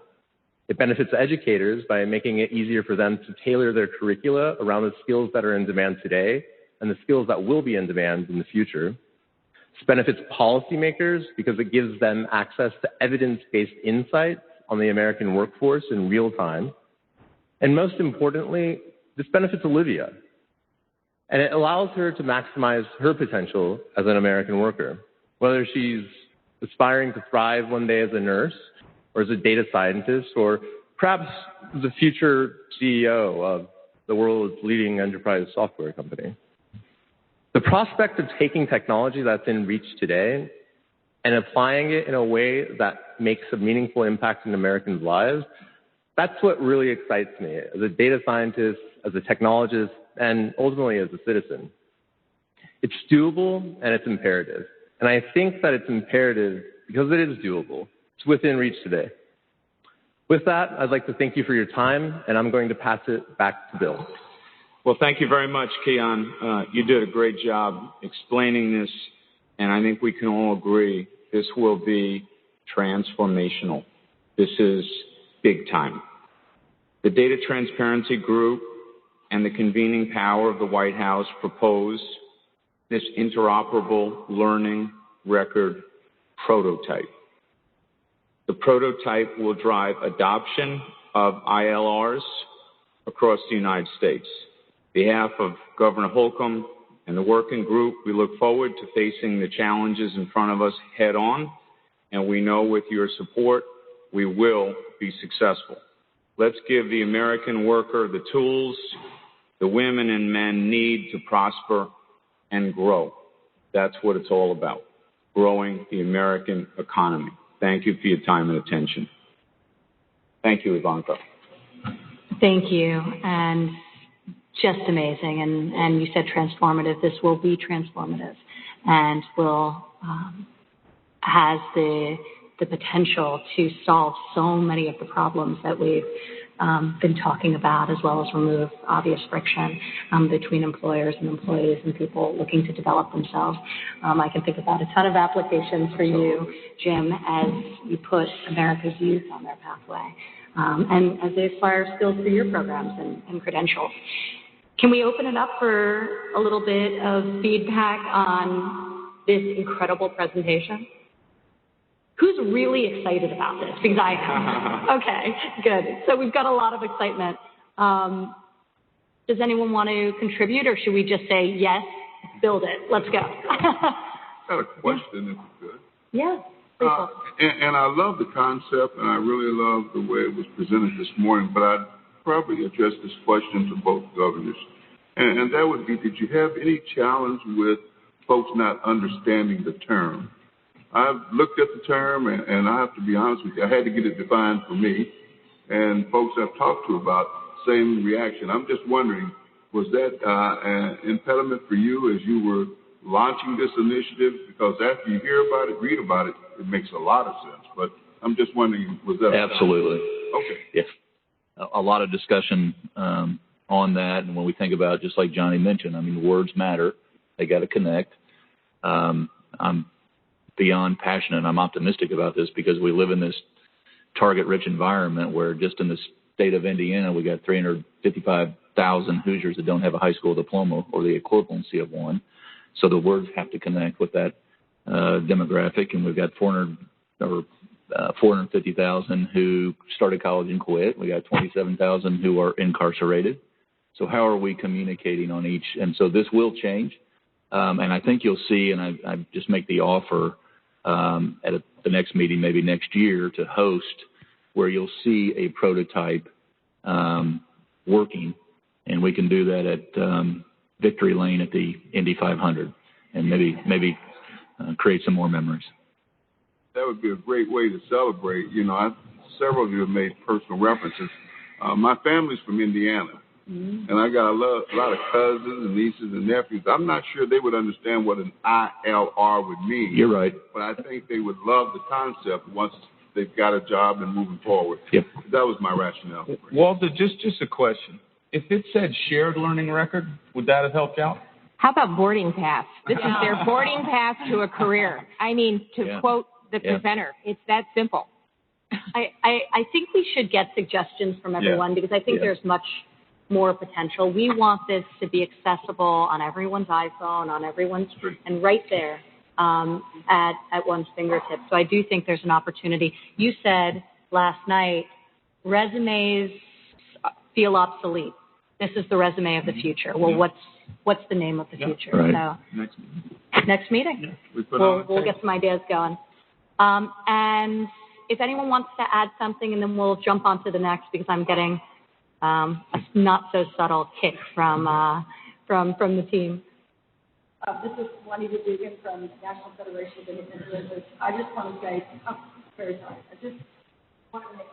It benefits educators by making it easier for them to tailor their curricula around the skills that are in demand today and the skills that will be in demand in the future. This benefits policymakers because it gives them access to evidence-based insights on the American workforce in real time. And most importantly, this benefits Olivia. And it allows her to maximize her potential as an American worker, whether she's aspiring to thrive one day as a nurse or as a data scientist or perhaps as a future CEO of the world's leading enterprise software company. The prospect of taking technology that's in reach today and applying it in a way that makes a meaningful impact in Americans' lives, that's what really excites me as a data scientist, as a technologist, and ultimately as a citizen. It's doable and it's imperative. And I think that it's imperative because it is doable. It's within reach today. With that, I'd like to thank you for your time, and I'm going to pass it back to Bill. Well, thank you very much, Keon. You did a great job explaining this, and I think we can all agree this will be transformational. This is big time. The Data Transparency Group and the convening power of the White House propose this interoperable learning record prototype. The prototype will drive adoption of ILRs across the United States. On behalf of Governor Holcomb and the working group, we look forward to facing the challenges in front of us head on, and we know with your support, we will be successful. Let's give the American worker the tools the women and men need to prosper and grow. That's what it's all about, growing the American economy. Thank you for your time and attention. Thank you, Ivanka. Thank you, and just amazing. And you said transformative. This will be transformative and will has the potential to solve so many of the problems that we've been talking about, as well as remove obvious friction between employers and employees and people looking to develop themselves. I can think about a ton of applications for you, Jim, as you put America's youth on their pathway and as they aspire skills through your programs and credentials. Can we open it up for a little bit of feedback on this incredible presentation? Who's really excited about this? Because I am. Okay, good. So we've got a lot of excitement. Does anyone want to contribute, or should we just say, yes, build it, let's go? I got a question, if you could. Yeah. And I love the concept, and I really love the way it was presented this morning, but I'd probably address this question to both governors. And that would be, did you have any challenge with folks not understanding the term? I've looked at the term, and I have to be honest with you, I had to get it defined for me. And folks I've talked to about same reaction. I'm just wondering, was that an impediment for you as you were launching this initiative? Because after you hear about it, read about it, it makes a lot of sense. But I'm just wondering, was that Absolutely. Okay. Yes. A lot of discussion on that. And when we think about, just like Johnny mentioned, I mean, words matter. They got to connect. I'm beyond passionate. I'm optimistic about this because we live in this target-rich environment where just in the state of Indiana, we got 355,000 Hoosiers that don't have a high school diploma or the equivalency of one. So the words have to connect with that demographic, and we've got 450,000 who started college and quit. We got 27,000 who are incarcerated. So how are we communicating on each? And so this will change. And I think you'll see, and I just make the offer at the next meeting, maybe next year, to host where you'll see a prototype working. And we can do that at Victory Lane at the Indy 500 and maybe create some more memories. That would be a great way to celebrate. You know, several of you have made personal references. My family's from Indiana. Mm-hmm. And I got a lot of cousins and nieces and nephews. I'm not sure they would understand what an ILR would mean. You're right. But I think they would love the concept once they've got a job and moving forward. Yep. That was my rationale. Walter, just a question. If it said shared learning record, would that have helped out? How about boarding pass? This is their boarding pass to a career. I mean, to quote the presenter, it's that simple. I think we should get suggestions from everyone because I think there's much more potential. We want this to be accessible on everyone's iPhone, on everyone's, and right there at one's fingertips. So I do think there's an opportunity. You said last night, resumes feel obsolete. This is the resume of the future. Well, what's the name of the future? Right. So next meeting. We'll get some ideas going. And if anyone wants to add something, and then we'll jump on to the next because I'm getting a not so subtle kick from the team. This is Juanita Dugan from National Federation of Independent Livers. I just want to say, I'm very sorry. I just want to make it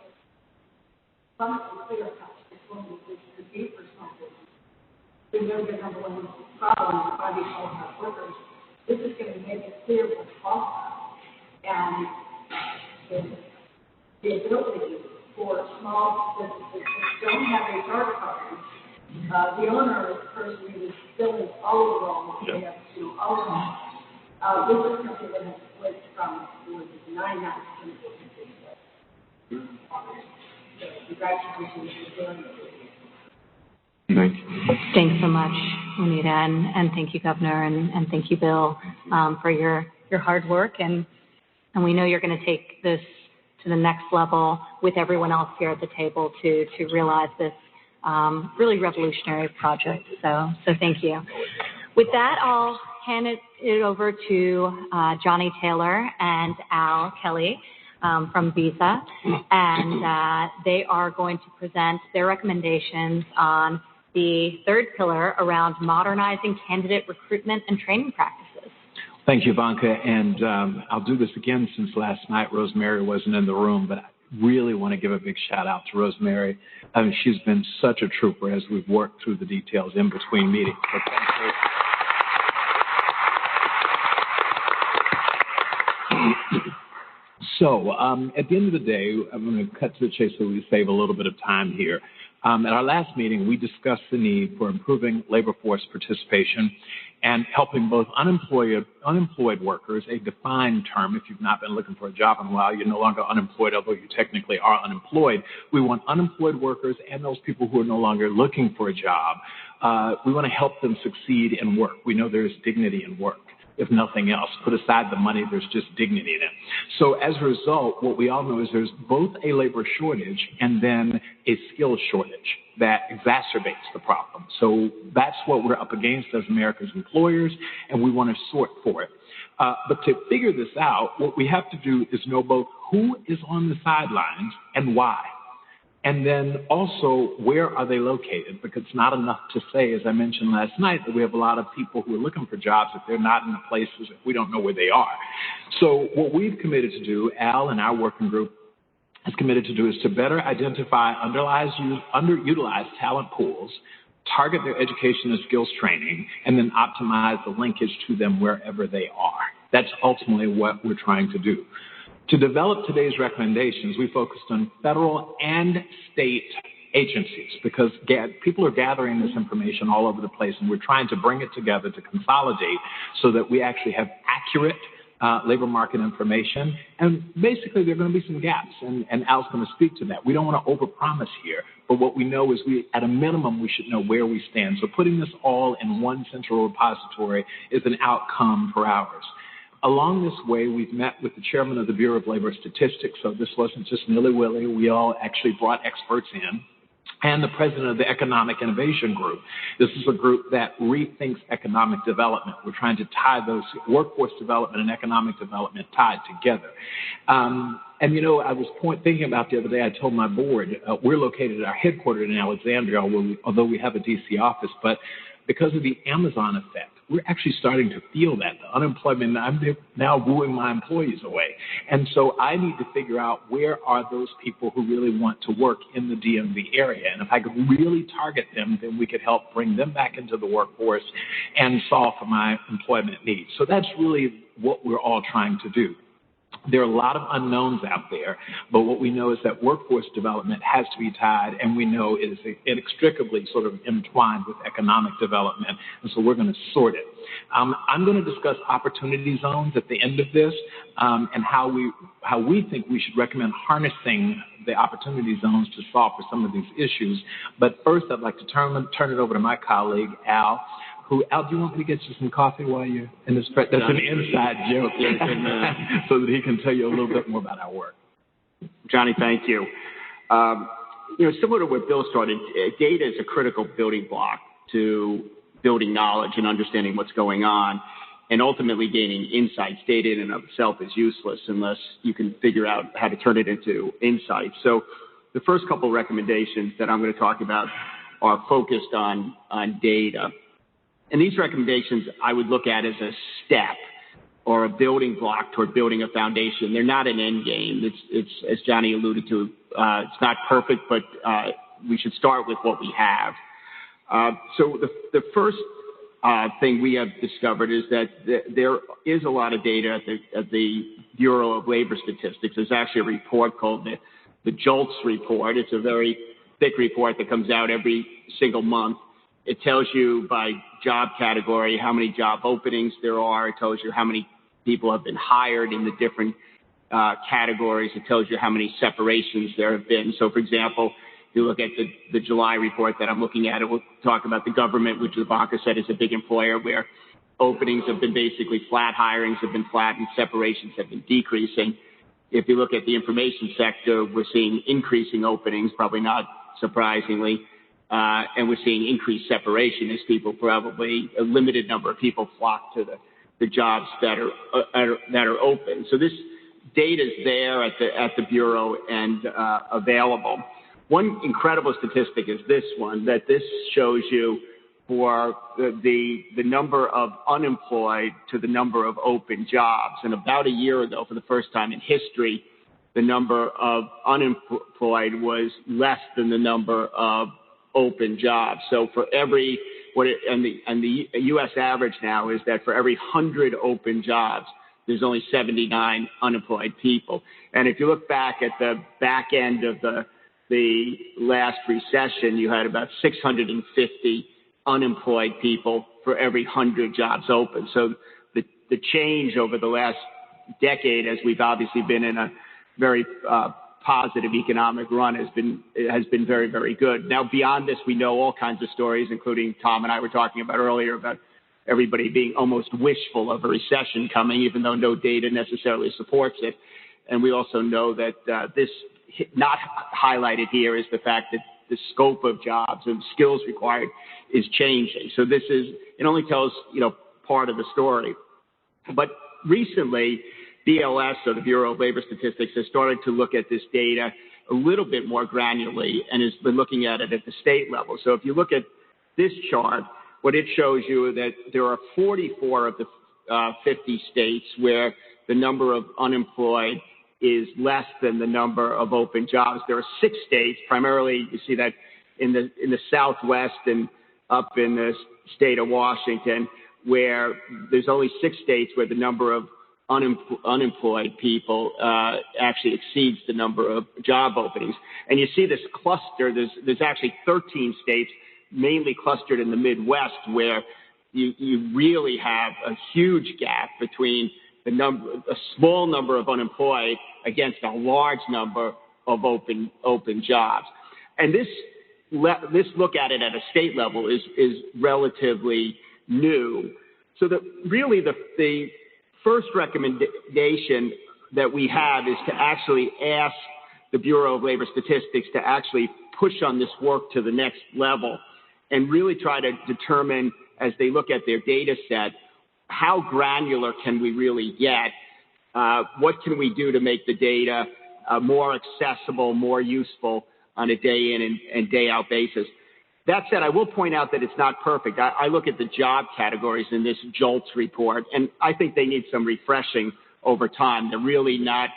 abundantly clear about this woman is the deep responsibility. We know the number one problem in finding qualified workers. This is going to make it clear what's qualified. And the ability for small businesses that don't have HR departments, the owner is the person who is filling all of the roles. They have to do all of them. This is something that has split from 99% of businesses. So congratulations for doing it. Thanks so much, Juanita, and thank you, Governor, and thank you, Bill, for your hard work. And we know you're going to take this to the next level with everyone else here at the table to realize this really revolutionary project. So thank you. With that, I'll hand it over to Johnny Taylor and Al Kelly from Visa, and they are going to present their recommendations on the third pillar around modernizing candidate recruitment and training practices. Thank you, Ivanka. And I'll do this again since last night Rosemary wasn't in the room, but I really want to give a big shout out to Rosemary. I mean, she's been such a trooper as we've worked through the details in between meetings. So thank you. So at the end of the day, I'm going to cut to the chase so we save a little bit of time here. At our last meeting, we discussed the need for improving labor force participation and helping both unemployed workers, a defined term. If you've not been looking for a job in a while, you're no longer unemployed, although you technically are unemployed. We want unemployed workers and those people who are no longer looking for a job. We want to help them succeed in work. We know there's dignity in work. if nothing else. Put aside the money, there's just dignity in it. So as a result, what we all know is there's both a labor shortage and then a skills shortage that exacerbates the problem. So that's what we're up against as America's employers, and we want to sort for it. But to figure this out, what we have to do is know both who is on the sidelines and why. And then also, where are they located? Because it's not enough to say, as I mentioned last night, that we have a lot of people who are looking for jobs if they're not in the places, if we don't know where they are. So what we've committed to do, Al and our working group has committed to do, is to better identify underutilized talent pools, target their education and skills training, and then optimize the linkage to them wherever they are. That's ultimately what we're trying to do. To develop today's recommendations, we focused on federal and state agencies because people are gathering this information all over the place, and we're trying to bring it together to consolidate so that we actually have accurate labor market information. And basically, there are going to be some gaps, and Al's going to speak to that. We don't want to overpromise here, but what we know is at a minimum, we should know where we stand. So putting this all in one central repository is an outcome for ours. Along this way, we've met with the chairman of the Bureau of Labor Statistics, so this wasn't just nilly-willy. We all actually brought experts in, and the president of the Economic Innovation Group. This is a group that rethinks economic development. We're trying to tie those workforce development and economic development tied together. And, you know, I was thinking about the other day, I told my board, we're located at our headquarters in Alexandria, although we have a D.C. office, but because of the Amazon effect, we're actually starting to feel that. The unemployment, I'm now wooing my employees away. And so I need to figure out where are those people who really want to work in the DMV area. And if I could really target them, then we could help bring them back into the workforce and solve for my employment needs. So that's really what we're all trying to do. There are a lot of unknowns out there, but what we know is that workforce development has to be tied, and we know it is inextricably sort of entwined with economic development, and so we're going to sort it. I'm going to discuss opportunity zones at the end of this and how we think we should recommend harnessing the opportunity zones to solve for some of these issues. But first, I'd like to turn it over to my colleague, Al. Al, do you want me to get you some coffee while you're in this? That's an inside joke, so that he can tell you a little bit more about our work. Johnny, thank you. Similar to what Bill started, data is a critical building block to building knowledge and understanding what's going on, and ultimately gaining insights. Data in and of itself is useless unless you can figure out how to turn it into insights. So the first couple of recommendations that I'm going to talk about are focused on data. And these recommendations I would look at as a step or a building block toward building a foundation. They're not an end game. It's as Johnny alluded to, it's not perfect, but we should start with what we have. So the first thing we have discovered is that there is a lot of data at the Bureau of Labor Statistics. There's actually a report called the JOLTS report. It's a very thick report that comes out every single month. It tells you by job category how many job openings there are. It tells you how many people have been hired in the different categories. It tells you how many separations there have been. So, for example, if you look at the July report that I'm looking at, it will talk about the government, which Ivanka said is a big employer, where openings have been basically flat, hirings have been flat, and separations have been decreasing. If you look at the information sector, we're seeing increasing openings, probably not surprisingly. And we're seeing increased separation as people probably, a limited number of people flock to the jobs that are open. So this data is there at the Bureau and available. One incredible statistic is this one, that this shows you for the number of unemployed to the number of open jobs. And about a year ago, for the first time in history, the number of unemployed was less than the number of open jobs. So for every, the U.S. average now is that for every 100 open jobs, there's only 79 unemployed people. And if you look back at the back end of the last recession, you had about 650 unemployed people for every 100 jobs open. So the change over the last decade, as we've obviously been in a very positive economic run, has been very, very good. Now, beyond this, we know all kinds of stories, including Tom and I were talking about earlier about everybody being almost wishful of a recession coming, even though no data necessarily supports it. And we also know that this not highlighted here is the fact that the scope of jobs and skills required is changing. So it only tells, part of the story. But recently, BLS, or the Bureau of Labor Statistics, has started to look at this data a little bit more granularly and has been looking at it at the state level. So if you look at this chart, what it shows you that there are 44 of the 50 states where the number of unemployed is less than the number of open jobs. There are 6 states, primarily you see that in the Southwest and up in the state of Washington, where there's only 6 states where the number of unemployed people actually exceeds the number of job openings. And you see this cluster, there's actually 13 states, mainly clustered in the Midwest, where you really have a huge gap between a small number of unemployed against a large number of open jobs. And this look at it at a state level is relatively new. So that really the first recommendation that we have is to actually ask the Bureau of Labor Statistics to actually push on this work to the next level and really try to determine, as they look at their data set, how granular can we really get? What can we do to make the data more accessible, more useful on a day in and day out basis? That said, I will point out that it's not perfect. I look at the job categories in this JOLTS report, and I think they need some refreshing over time. They're really not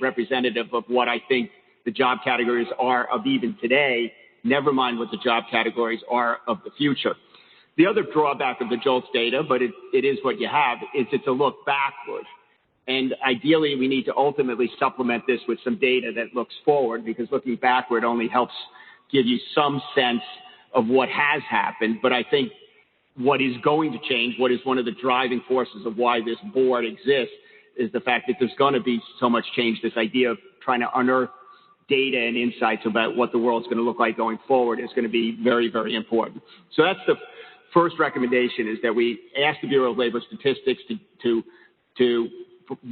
representative of what I think the job categories are of even today, never mind what the job categories are of the future. The other drawback of the JOLTS data, but it is what you have, is it's a look backward. And ideally, we need to ultimately supplement this with some data that looks forward, because looking backward only helps give you some sense of what has happened. But I think what is going to change, what is one of the driving forces of why this board exists, is the fact that there's going to be so much change. This idea of trying to unearth data and insights about what the world's going to look like going forward is going to be very, very important. So that's the first recommendation, is that we ask the Bureau of Labor Statistics to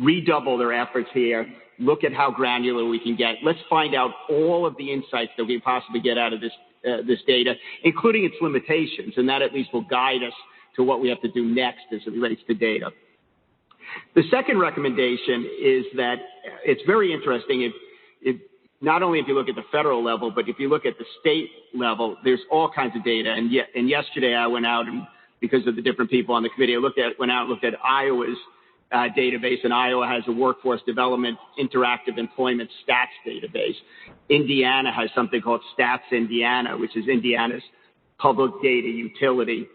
redouble their efforts here, look at how granular we can get. Let's find out all of the insights that we can possibly get out of this data, including its limitations, and that at least will guide us to what we have to do next as it relates to data. The second recommendation is that it's very interesting. Not only if you look at the federal level, but if you look at the state level, there's all kinds of data. And yesterday I went out, and because of the different people on the committee, I went out and looked at Iowa's database, and Iowa has a workforce development interactive employment stats database. Indiana has something called Stats Indiana, which is Indiana's public data utility.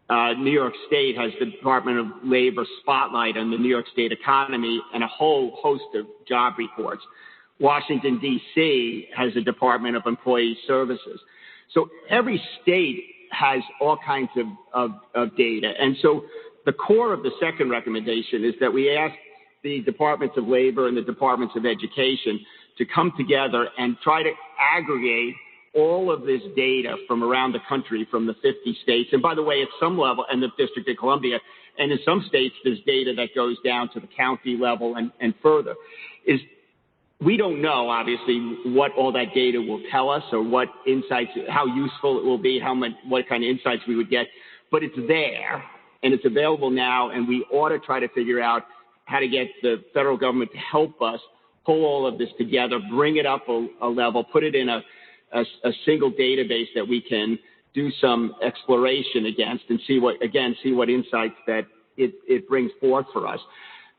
New York State has the Department of Labor spotlight on the New York State economy and a whole host of job reports. Washington, D.C. has a Department of Employee Services. So every state has all kinds of data. And so the core of the second recommendation is that we ask the Departments of Labor and the Departments of Education to come together and try to aggregate all of this data from around the country, from the 50 states. And by the way, at some level, and the District of Columbia, and in some states, there's data that goes down to the county level and further. We don't know, obviously, what all that data will tell us, or what insights, how useful it will be, what kind of insights we would get, but it's there, and it's available now, and we ought to try to figure out how to get the federal government to help us pull all of this together, bring it up a level, put it in a single database that we can do some exploration against, and see what insights that it brings forth for us.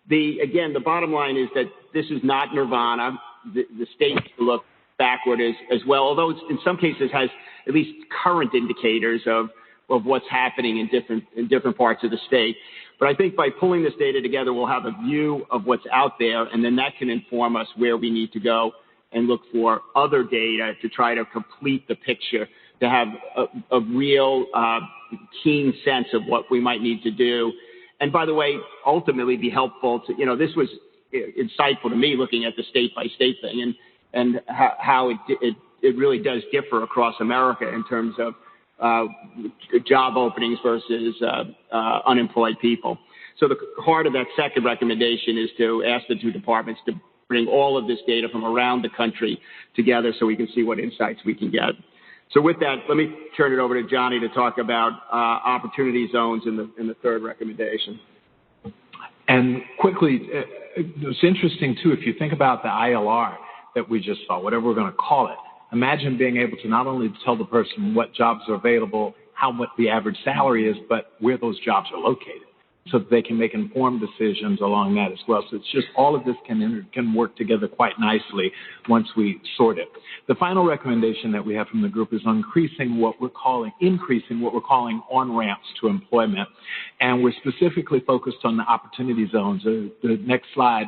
The bottom line is that this is not nirvana. The state needs to look backward as well, although in some cases has at least current indicators of what's happening in different parts of the state. But I think by pulling this data together, we'll have a view of what's out there, and then that can inform us where we need to go and look for other data to try to complete the picture, to have a real keen sense of what we might need to do. And by the way, ultimately be helpful to, this was insightful to me looking at the state-by-state thing and how it really does differ across America in terms of job openings versus unemployed people. So the heart of that second recommendation is to ask the two departments to bring all of this data from around the country together so we can see what insights we can get. So with that, let me turn it over to Johnny to talk about opportunity zones in the third recommendation. And quickly, it's interesting, too, if you think about the ILR that we just saw, whatever we're going to call it, imagine being able to not only tell the person what jobs are available, what the average salary is, but where those jobs are located, so that they can make informed decisions along that as well. So it's just all of this can work together quite nicely once we sort it. The final recommendation that we have from the group is increasing what we're calling on-ramps to employment. And we're specifically focused on the opportunity zones. The next slide.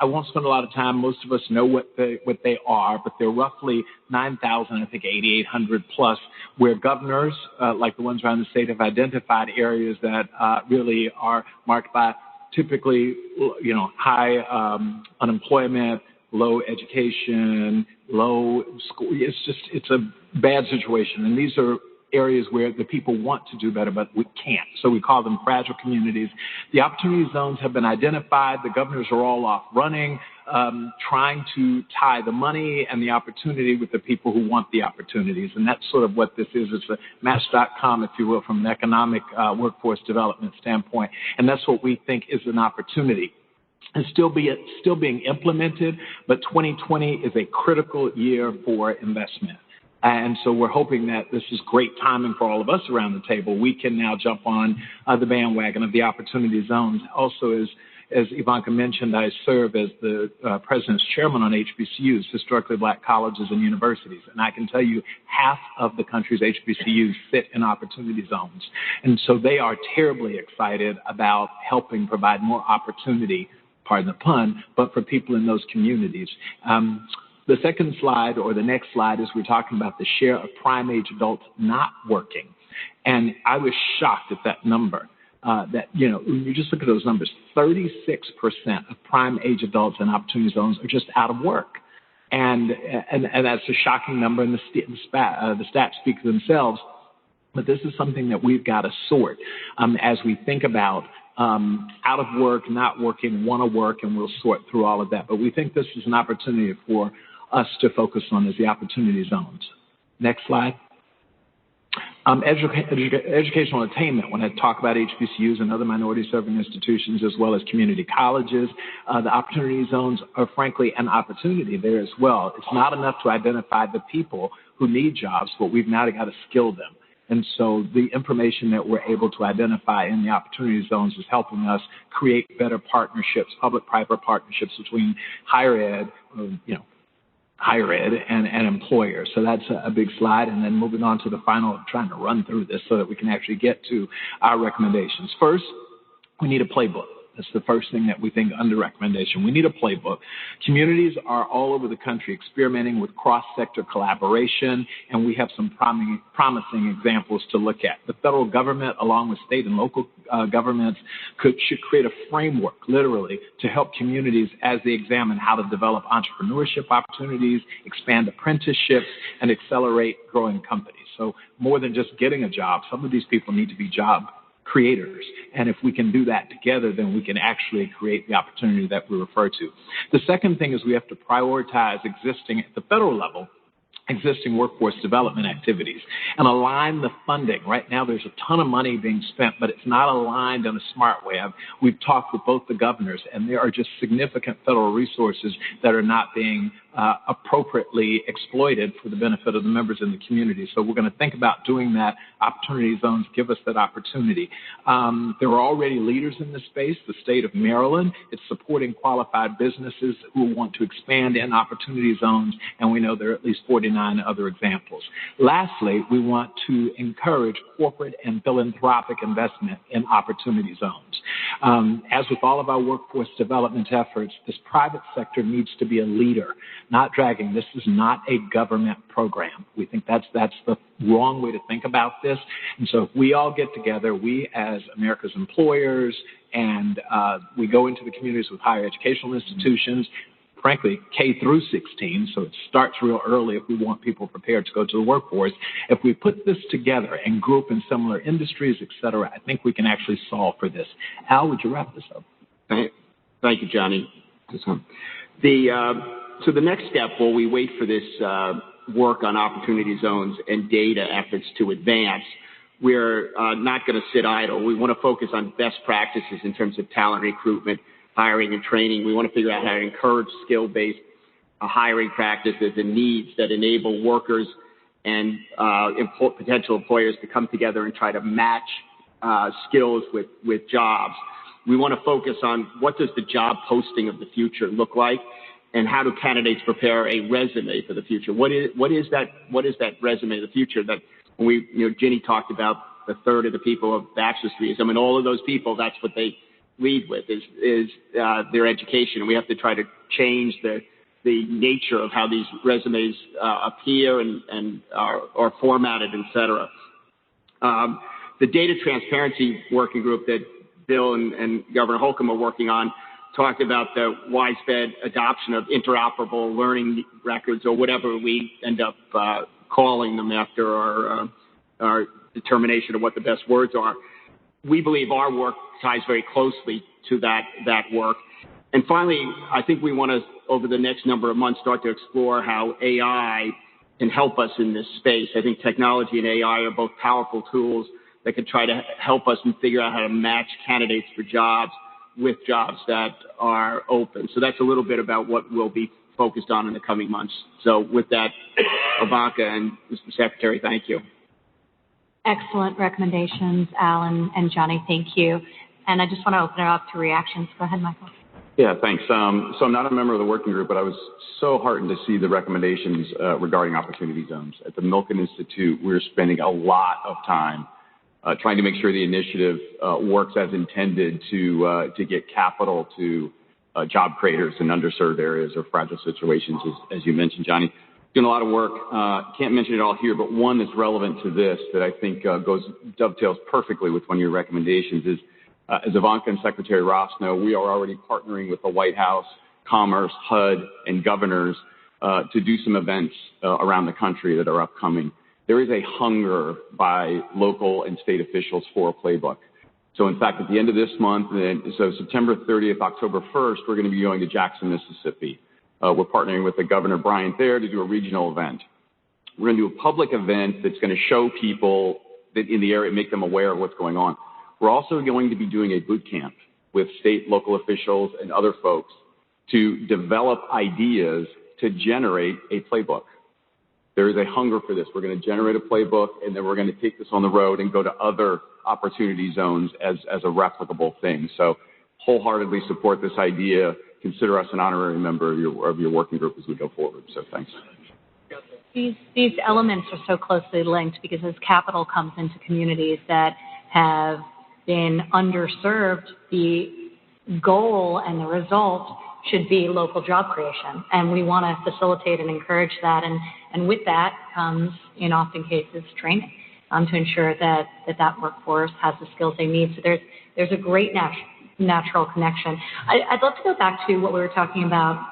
I won't spend a lot of time. Most of us know what they are, but they're roughly 9,000, I think 8,800 plus, where governors, like the ones around the state, have identified areas that really are marked by typically, high unemployment, low education, low school. It's a bad situation. And these are areas where the people want to do better, but we can't. So we call them fragile communities. The opportunity zones have been identified. The governors are all off running, trying to tie the money and the opportunity with the people who want the opportunities. And that's sort of what this is. It's a match.com, if you will, from an economic workforce development standpoint. And that's what we think is an opportunity. It's still being implemented, but 2020 is a critical year for investment. And so we're hoping that this is great timing for all of us around the table. We can now jump on the bandwagon of the opportunity zones. Also, as Ivanka mentioned, I serve as the president's chairman on HBCUs, historically black colleges and universities. And I can tell you half of the country's HBCUs sit in opportunity zones. And so they are terribly excited about helping provide more opportunity, pardon the pun, but for people in those communities. The second slide, or the next slide, is we're talking about the share of prime age adults not working. And I was shocked at that number. When you just look at those numbers, 36% of prime age adults in opportunity zones are just out of work. And that's a shocking number, and the stats speak for themselves. But this is something that we've got to sort as we think about out of work, not working, want to work, and we'll sort through all of that. But we think this is an opportunity for us to focus on is the opportunity zones. Next slide. Educational attainment, when I talk about HBCUs and other minority-serving institutions as well as community colleges, the opportunity zones are frankly an opportunity there as well. It's not enough to identify the people who need jobs, but we've now got to skill them. And so the information that we're able to identify in the opportunity zones is helping us create better partnerships, public-private partnerships between higher ed and employers. So that's a big slide. And then moving on to the final, I'm trying to run through this so that we can actually get to our recommendations. First, we need a playbook. That's the first thing that we think under recommendation. We need a playbook. Communities are all over the country experimenting with cross-sector collaboration, and we have some promising examples to look at. The federal government, along with state and local governments, should create a framework, literally, to help communities as they examine how to develop entrepreneurship opportunities, expand apprenticeships, and accelerate growing companies. So more than just getting a job, some of these people need to be job creators. And if we can do that together, then we can actually create the opportunity that we refer to. The second thing is we have to prioritize existing, at the federal level, existing workforce development activities and align the funding. Right now, there's a ton of money being spent, but it's not aligned in a smart way. We've talked with both the governors, and there are just significant federal resources that are not being appropriately exploited for the benefit of the members in the community. So we're going to think about doing that. Opportunity zones give us that opportunity. There are already leaders in this space. The state of Maryland, it's supporting qualified businesses who want to expand in opportunity zones, and we know there are at least 49 other examples. Lastly, we want to encourage corporate and philanthropic investment in opportunity zones. As with all of our workforce development efforts, this private sector needs to be a leader, not dragging. This is not a government program. We think that's the wrong way to think about this. And so if we all get together, we as America's employers, and we go into the communities with higher educational institutions, frankly, K through 16, so it starts real early if we want people prepared to go to the workforce. If we put this together and group in similar industries, et cetera, I think we can actually solve for this. Al, would you wrap this up? Thank you, Johnny. So the next step, while we wait for this work on opportunity zones and data efforts to advance, we're not going to sit idle. We want to focus on best practices in terms of talent recruitment, hiring and training. We want to figure out how to encourage skill-based hiring practices and needs that enable workers and potential employers to come together and try to match skills with jobs. We want to focus on what does the job posting of the future look like, and how do candidates prepare a resume for the future? What is that resume of the future? That when Ginny talked about a third of the people of bachelor's degrees. I mean, all of those people, that's what they lead with is their education. And we have to try to change the nature of how these resumes appear and are formatted, et cetera. The data transparency working group that Bill and Governor Holcomb are working on talked about the widespread adoption of interoperable learning records, or whatever we end up calling them after our determination of what the best words are. We believe our work ties very closely to that work. And finally, I think we want to, over the next number of months, start to explore how AI can help us in this space. I think technology and AI are both powerful tools that can try to help us and figure out how to match candidates for jobs with jobs that are open. So that's a little bit about what we'll be focused on in the coming months. So with that, Ivanka and Mr. Secretary, thank you. Excellent recommendations, Al and Johnny. Thank you. And I just want to open it up to reactions. Go ahead, Michael. Yeah, thanks. So I'm not a member of the working group, but I was so heartened to see the recommendations regarding opportunity zones. At the Milken Institute, we're spending a lot of time trying to make sure the initiative works as intended to get capital to job creators in underserved areas or fragile situations, as you mentioned, Johnny. Doing a lot of work. Can't mention it all here, but one that's relevant to this that I think dovetails perfectly with one of your recommendations is, as Ivanka and Secretary Ross know, we are already partnering with the White House, Commerce, HUD, and governors to do some events around the country that are upcoming. There is a hunger by local and state officials for a playbook. So, in fact, at the end of this month, so September 30th, October 1st, we're going to be going to Jackson, Mississippi. We're partnering with the Governor Bryant there to do a regional event. We're going to do a public event that's going to show people that in the area, make them aware of what's going on. We're also going to be doing a boot camp with state, local officials, and other folks to develop ideas to generate a playbook. There is a hunger for this. We're going to generate a playbook, and then we're going to take this on the road and go to other opportunity zones as a replicable thing. So wholeheartedly support this idea. Consider us an honorary member of your working group as we go forward. So thanks. These elements are so closely linked because as capital comes into communities that have been underserved, the goal and the result should be local job creation. And we want to facilitate and encourage that. And with that comes, in often cases, training to ensure that workforce has the skills they need. So there's a great natural connection. I'd love to go back to what we were talking about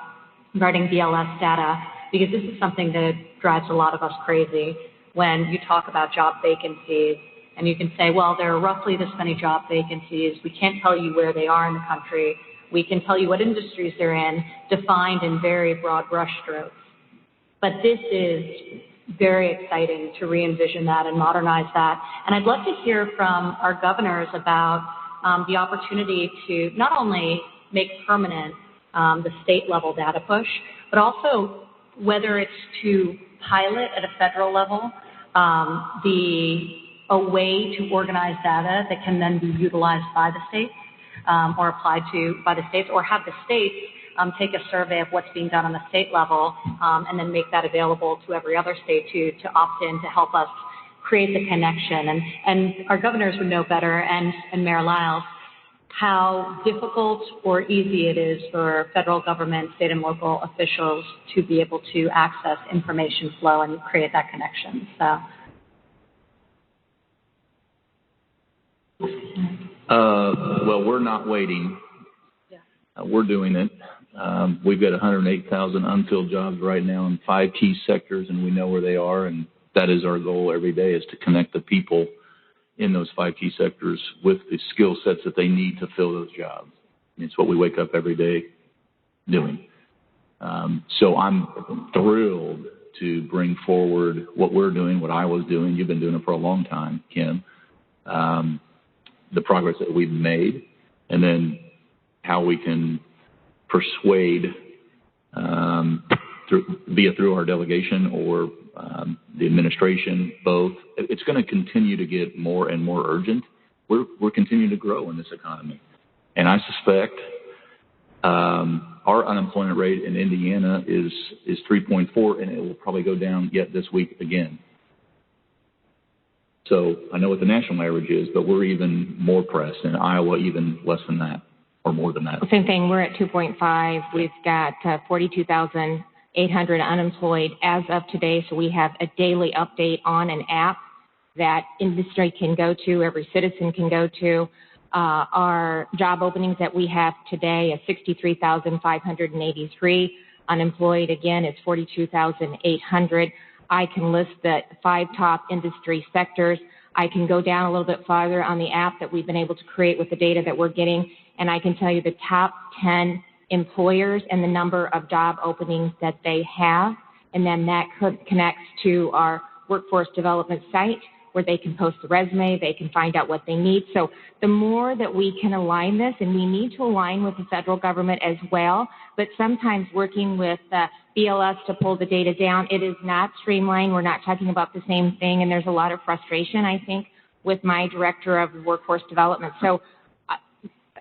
regarding BLS data, because this is something that drives a lot of us crazy when you talk about job vacancies. And you can say, well, there are roughly this many job vacancies. We can't tell you where they are in the country. We can tell you what industries they're in, defined in very broad brushstrokes. But this is very exciting to re-envision that and modernize that. And I'd love to hear from our governors about the opportunity to not only make permanent the state-level data push, but also whether it's to pilot at a federal level a way to organize data that can then be utilized by the states or applied to by the states, or have the states take a survey of what's being done on the state level and then make that available to every other state to opt in to help us create the connection. And our governors would know better, and Mayor Lyles, how difficult or easy it is for federal government, state and local officials to be able to access information flow and create that connection. So. Well, we're not waiting. We're doing it. We've got 108,000 unfilled jobs right now in 5 key sectors, and we know where they are, and that is our goal every day, is to connect the people in those 5 key sectors with the skill sets that they need to fill those jobs. It's what we wake up every day doing. So I'm thrilled to bring forward what we're doing, what I was doing. You've been doing it for a long time, Kim. The progress that we've made, and then how we can persuade, through our delegation or the administration, both. It's going to continue to get more and more urgent. We're continuing to grow in this economy. And I suspect our unemployment rate in Indiana is 3.4, and it will probably go down yet this week again. So I know what the national average is, but we're even more pressed. In Iowa, even less than that or more than that. Same thing. We're at 2.5. We've got 42,800 unemployed as of today. So we have a daily update on an app that industry can go to, every citizen can go to. Our job openings that we have today is 63,583. Unemployed, again, is 42,800. I can list the 5 top industry sectors. I can go down a little bit farther on the app that we've been able to create with the data that we're getting, and I can tell you the top 10 employers and the number of job openings that they have, and then that connects to our workforce development site where they can post the resume, they can find out what they need. So the more that we can align this, and we need to align with the federal government as well, but sometimes working with BLS to pull the data down, it is not streamlined. We're not talking about the same thing, and there's a lot of frustration, I think, with my director of workforce development. So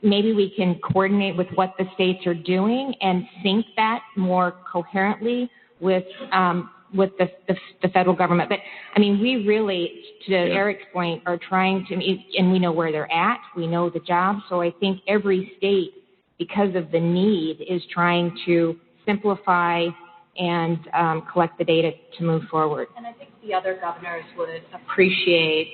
maybe we can coordinate with what the states are doing and sync that more coherently with the federal government. But, I mean, we really, to Eric's point, are trying to, and we know where they're at, we know the jobs, so I think every state, because of the need, is trying to simplify and collect the data to move forward. And I think the other governors would appreciate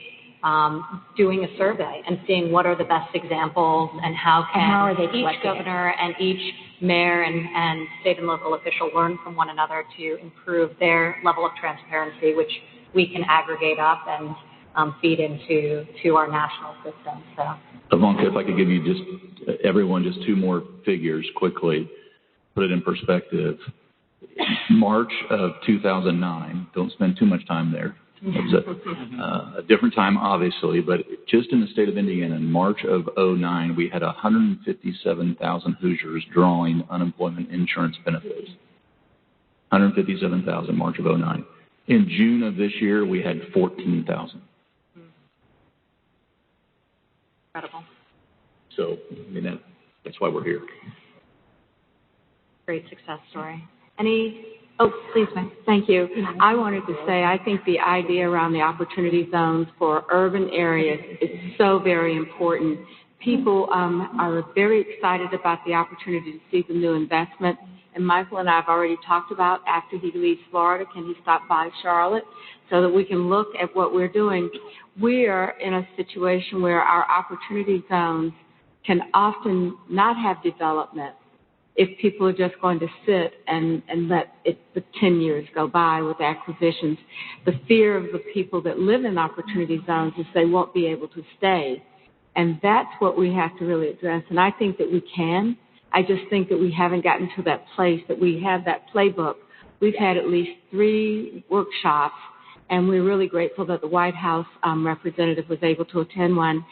doing a survey and seeing what are the best examples and how can each governor and each mayor and state and local official learn from one another to improve their level of transparency, which we can aggregate up and feed into our national system. So, Ivanka, if I could give you everyone 2 more figures quickly, put it in perspective. March of 2009, don't spend too much time there. It was a different time, obviously, but just in the state of Indiana, in March of 2009, we had 157,000 Hoosiers drawing unemployment insurance benefits. 157,000, March of 2009. In June of this year, we had 14,000. Incredible. So, I mean, that's why we're here. Great success story. Oh, please, ma'am. Thank you. I wanted to say I think the idea around the opportunity zones for urban areas is so very important. People are very excited about the opportunity to see the new investment. And Michael and I have already talked about after he leaves Florida, can he stop by Charlotte so that we can look at what we're doing. We are in a situation where our opportunity zones can often not have development if people are just going to sit and let the 10 years go by with acquisitions. The fear of the people that live in opportunity zones is they won't be able to stay. And that's what we have to really address. And I think that we can. I just think that we haven't gotten to that place that we have that playbook. We've had at least 3 workshops, and we're really grateful that the White House representative was able to attend one.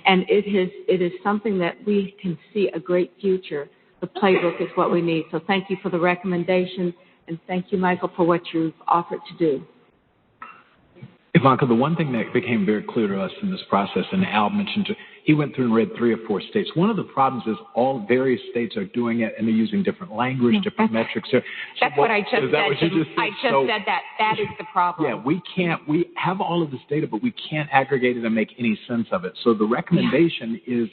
And it is something that we can see a great future. The playbook is what we need. So thank you for the recommendation, and thank you, Michael, for what you've offered to do. Ivanka, the one thing that became very clear to us in this process, and Al mentioned, he went through and read 3 or 4 states. One of the problems is all various states are doing it, and they're using different language, different metrics. That's what I just said. I just said that. That is the problem. Yeah, we have all of this data, but we can't aggregate it and make any sense of it. So the recommendation is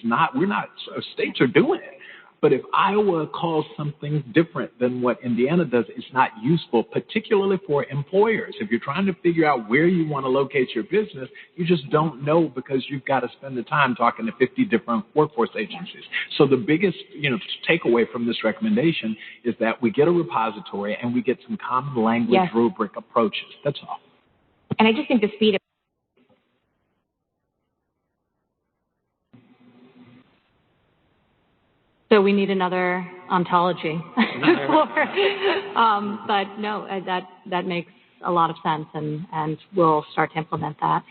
states are doing it. But if Iowa calls something different than what Indiana does, it's not useful, particularly for employers. If you're trying to figure out where you want to locate your business, you just don't know because you've got to spend the time talking to 50 different workforce agencies. So the biggest, takeaway from this recommendation is that we get a repository and we get some common language rubric approaches. That's all. And I just think the speed of So we need another ontology. But no, that makes a lot of sense, and we'll start to implement that.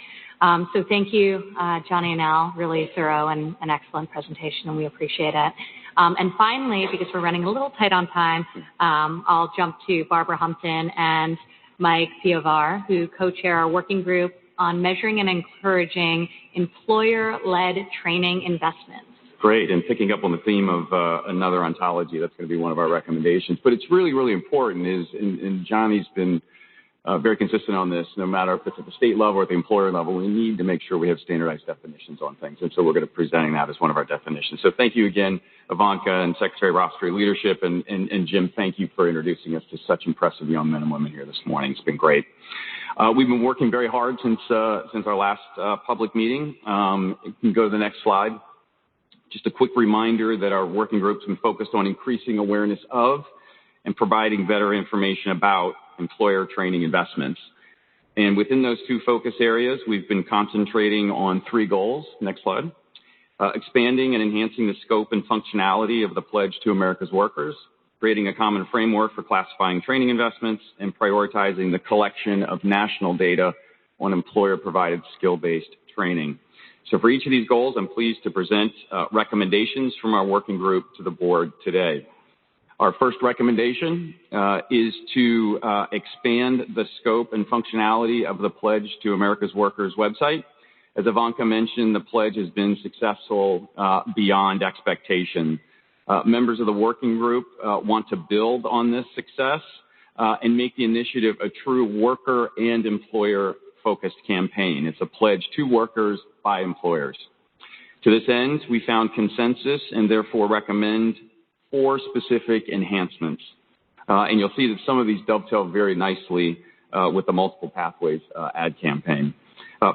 So thank you, Johnny and Al, really thorough and an excellent presentation, and we appreciate it. And finally, because we're running a little tight on time, I'll jump to Barbara Humpton and Mike Piovar, who co-chair our working group on measuring and encouraging employer-led training investments. Great, and picking up on the theme of another ontology, that's going to be one of our recommendations. But it's really, really important and Johnny's been very consistent on this, no matter if it's at the state level or at the employer level, we need to make sure we have standardized definitions on things. And so we're going to be presenting that as one of our definitions. So thank you again, Ivanka and Secretary Ross, for your leadership. And Jim, thank you for introducing us to such impressive young men and women here this morning. It's been great. We've been working very hard since our last public meeting. You can go to the next slide. Just a quick reminder that our working group's been focused on increasing awareness of and providing better information about employer training investments. And within those two focus areas, we've been concentrating on three goals. Next slide. Expanding and enhancing the scope and functionality of the Pledge to America's Workers, creating a common framework for classifying training investments, and prioritizing the collection of national data on employer-provided skill-based training. So for each of these goals, I'm pleased to present recommendations from our working group to the board today. Our first recommendation is to expand the scope and functionality of the Pledge to America's Workers website. As Ivanka mentioned, the pledge has been successful beyond expectation. Members of the working group want to build on this success and make the initiative a true worker and employer-focused campaign. It's a pledge to workers by employers. To this end, we found consensus and therefore recommend 4 specific enhancements. And you'll see that some of these dovetail very nicely with the multiple pathways ad campaign.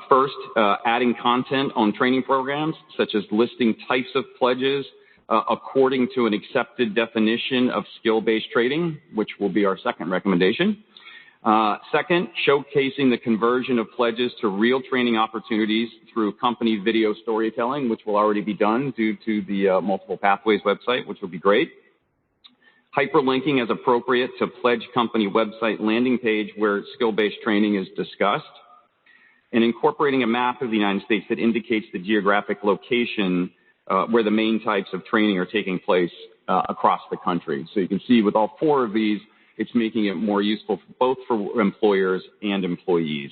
First, adding content on training programs, such as listing types of pledges according to an accepted definition of skill-based training, which will be our second recommendation. Second, showcasing the conversion of pledges to real training opportunities through company video storytelling, which will already be done due to the Multiple Pathways website, which will be great. Hyperlinking as appropriate to pledge company website landing page where skill-based training is discussed. And incorporating a map of the United States that indicates the geographic location where the main types of training are taking place across the country. So you can see with all 4 of these, it's making it more useful both for employers and employees.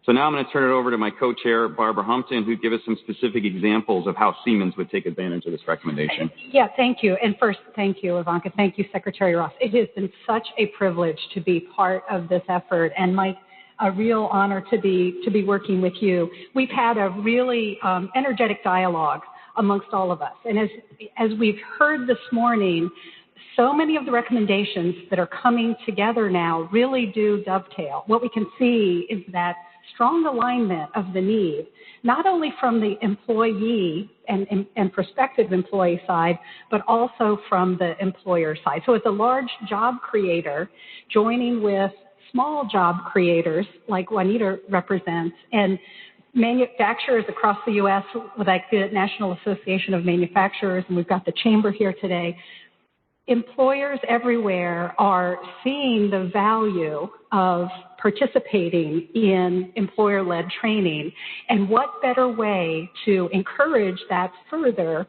So now I'm going to turn it over to my co-chair, Barbara Humpton, who'd give us some specific examples of how Siemens would take advantage of this recommendation. Yeah, thank you. And first, thank you, Ivanka. Thank you, Secretary Ross. It has been such a privilege to be part of this effort, and Mike, a real honor to be working with you. We've had a really energetic dialogue amongst all of us. And as we've heard this morning, so many of the recommendations that are coming together now really do dovetail. What we can see is that strong alignment of the need, not only from the employee and prospective employee side, but also from the employer side. So it's a large job creator joining with small job creators like Juanita represents, and manufacturers across the U.S., like the National Association of Manufacturers, and we've got the chamber here today. Employers everywhere are seeing the value of participating in employer-led training, and what better way to encourage that further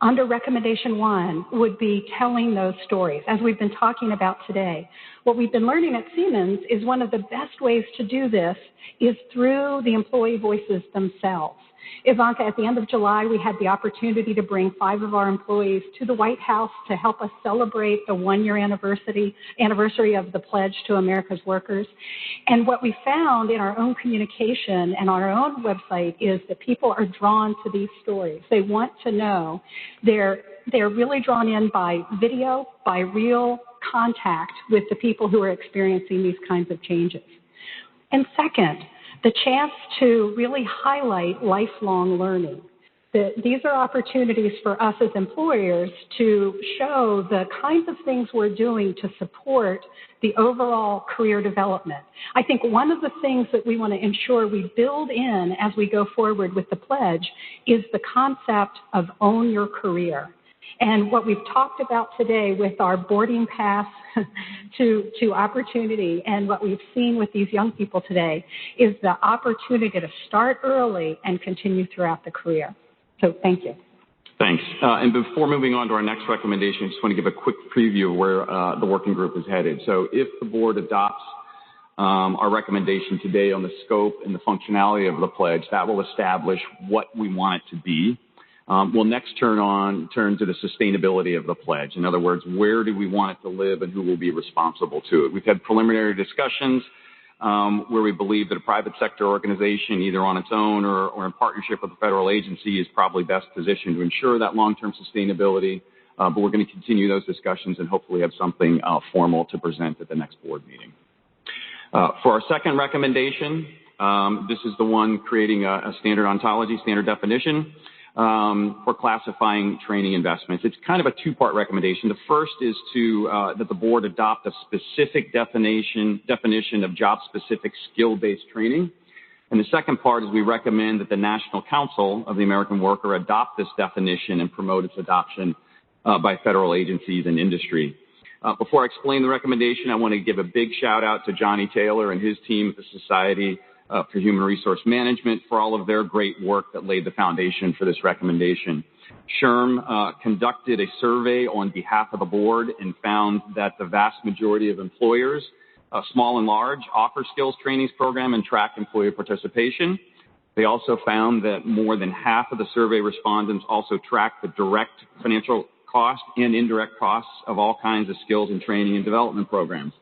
under recommendation 1 would be telling those stories, as we've been talking about today. What we've been learning at Siemens is one of the best ways to do this is through the employee voices themselves. Ivanka, at the end of July, we had the opportunity to bring 5 of our employees to the White House to help us celebrate the 1-year anniversary of the Pledge to America's Workers. And what we found in our own communication and on our own website is that people are drawn to these stories. They want to know their they're really drawn in by video, by real contact with the people who are experiencing these kinds of changes. And second, the chance to really highlight lifelong learning. These are opportunities for us as employers to show the kinds of things we're doing to support the overall career development. I think one of the things that we want to ensure we build in as we go forward with the pledge is the concept of own your career. And what we've talked about today with our boarding pass to opportunity and what we've seen with these young people today is the opportunity to start early and continue throughout the career. So thank you. Thanks. And before moving on to our next recommendation, I just want to give a quick preview of where the working group is headed. So if the board adopts our recommendation today on the scope and the functionality of the pledge, that will establish what we want it to be. We'll next turn to the sustainability of the pledge. In other words, where do we want it to live and who will be responsible to it? We've had preliminary discussions where we believe that a private sector organization, either on its own or in partnership with a federal agency, is probably best positioned to ensure that long-term sustainability. But we're going to continue those discussions and hopefully have something formal to present at the next board meeting. For our second recommendation, this is the one creating a standard ontology, standard definition for classifying training investments. It's kind of a two-part recommendation. The first is that the board adopt a specific definition of job-specific skill-based training. And the second part is we recommend that the National Council of the American Worker adopt this definition and promote its adoption by federal agencies and industry. Before I explain the recommendation, I want to give a big shout-out to Johnny Taylor and his team at the Society for Human Resource Management for all of their great work that laid the foundation for this recommendation. SHRM conducted a survey on behalf of the board and found that the vast majority of employers, small and large, offer skills trainings program and track employee participation. They also found that more than half of the survey respondents also track the direct financial cost and indirect costs of all kinds of skills and training and development programs.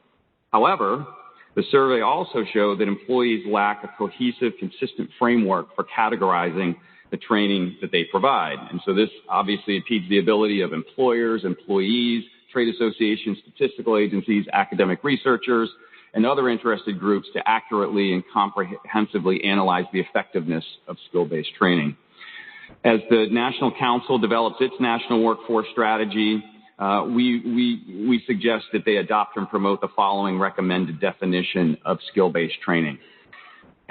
However, the survey also showed that employees lack a cohesive, consistent framework for categorizing the training that they provide. And so this obviously impedes the ability of employers, employees, trade associations, statistical agencies, academic researchers, and other interested groups to accurately and comprehensively analyze the effectiveness of skill-based training. As the National Council develops its national workforce strategy, we suggest that they adopt and promote the following recommended definition of skill-based training.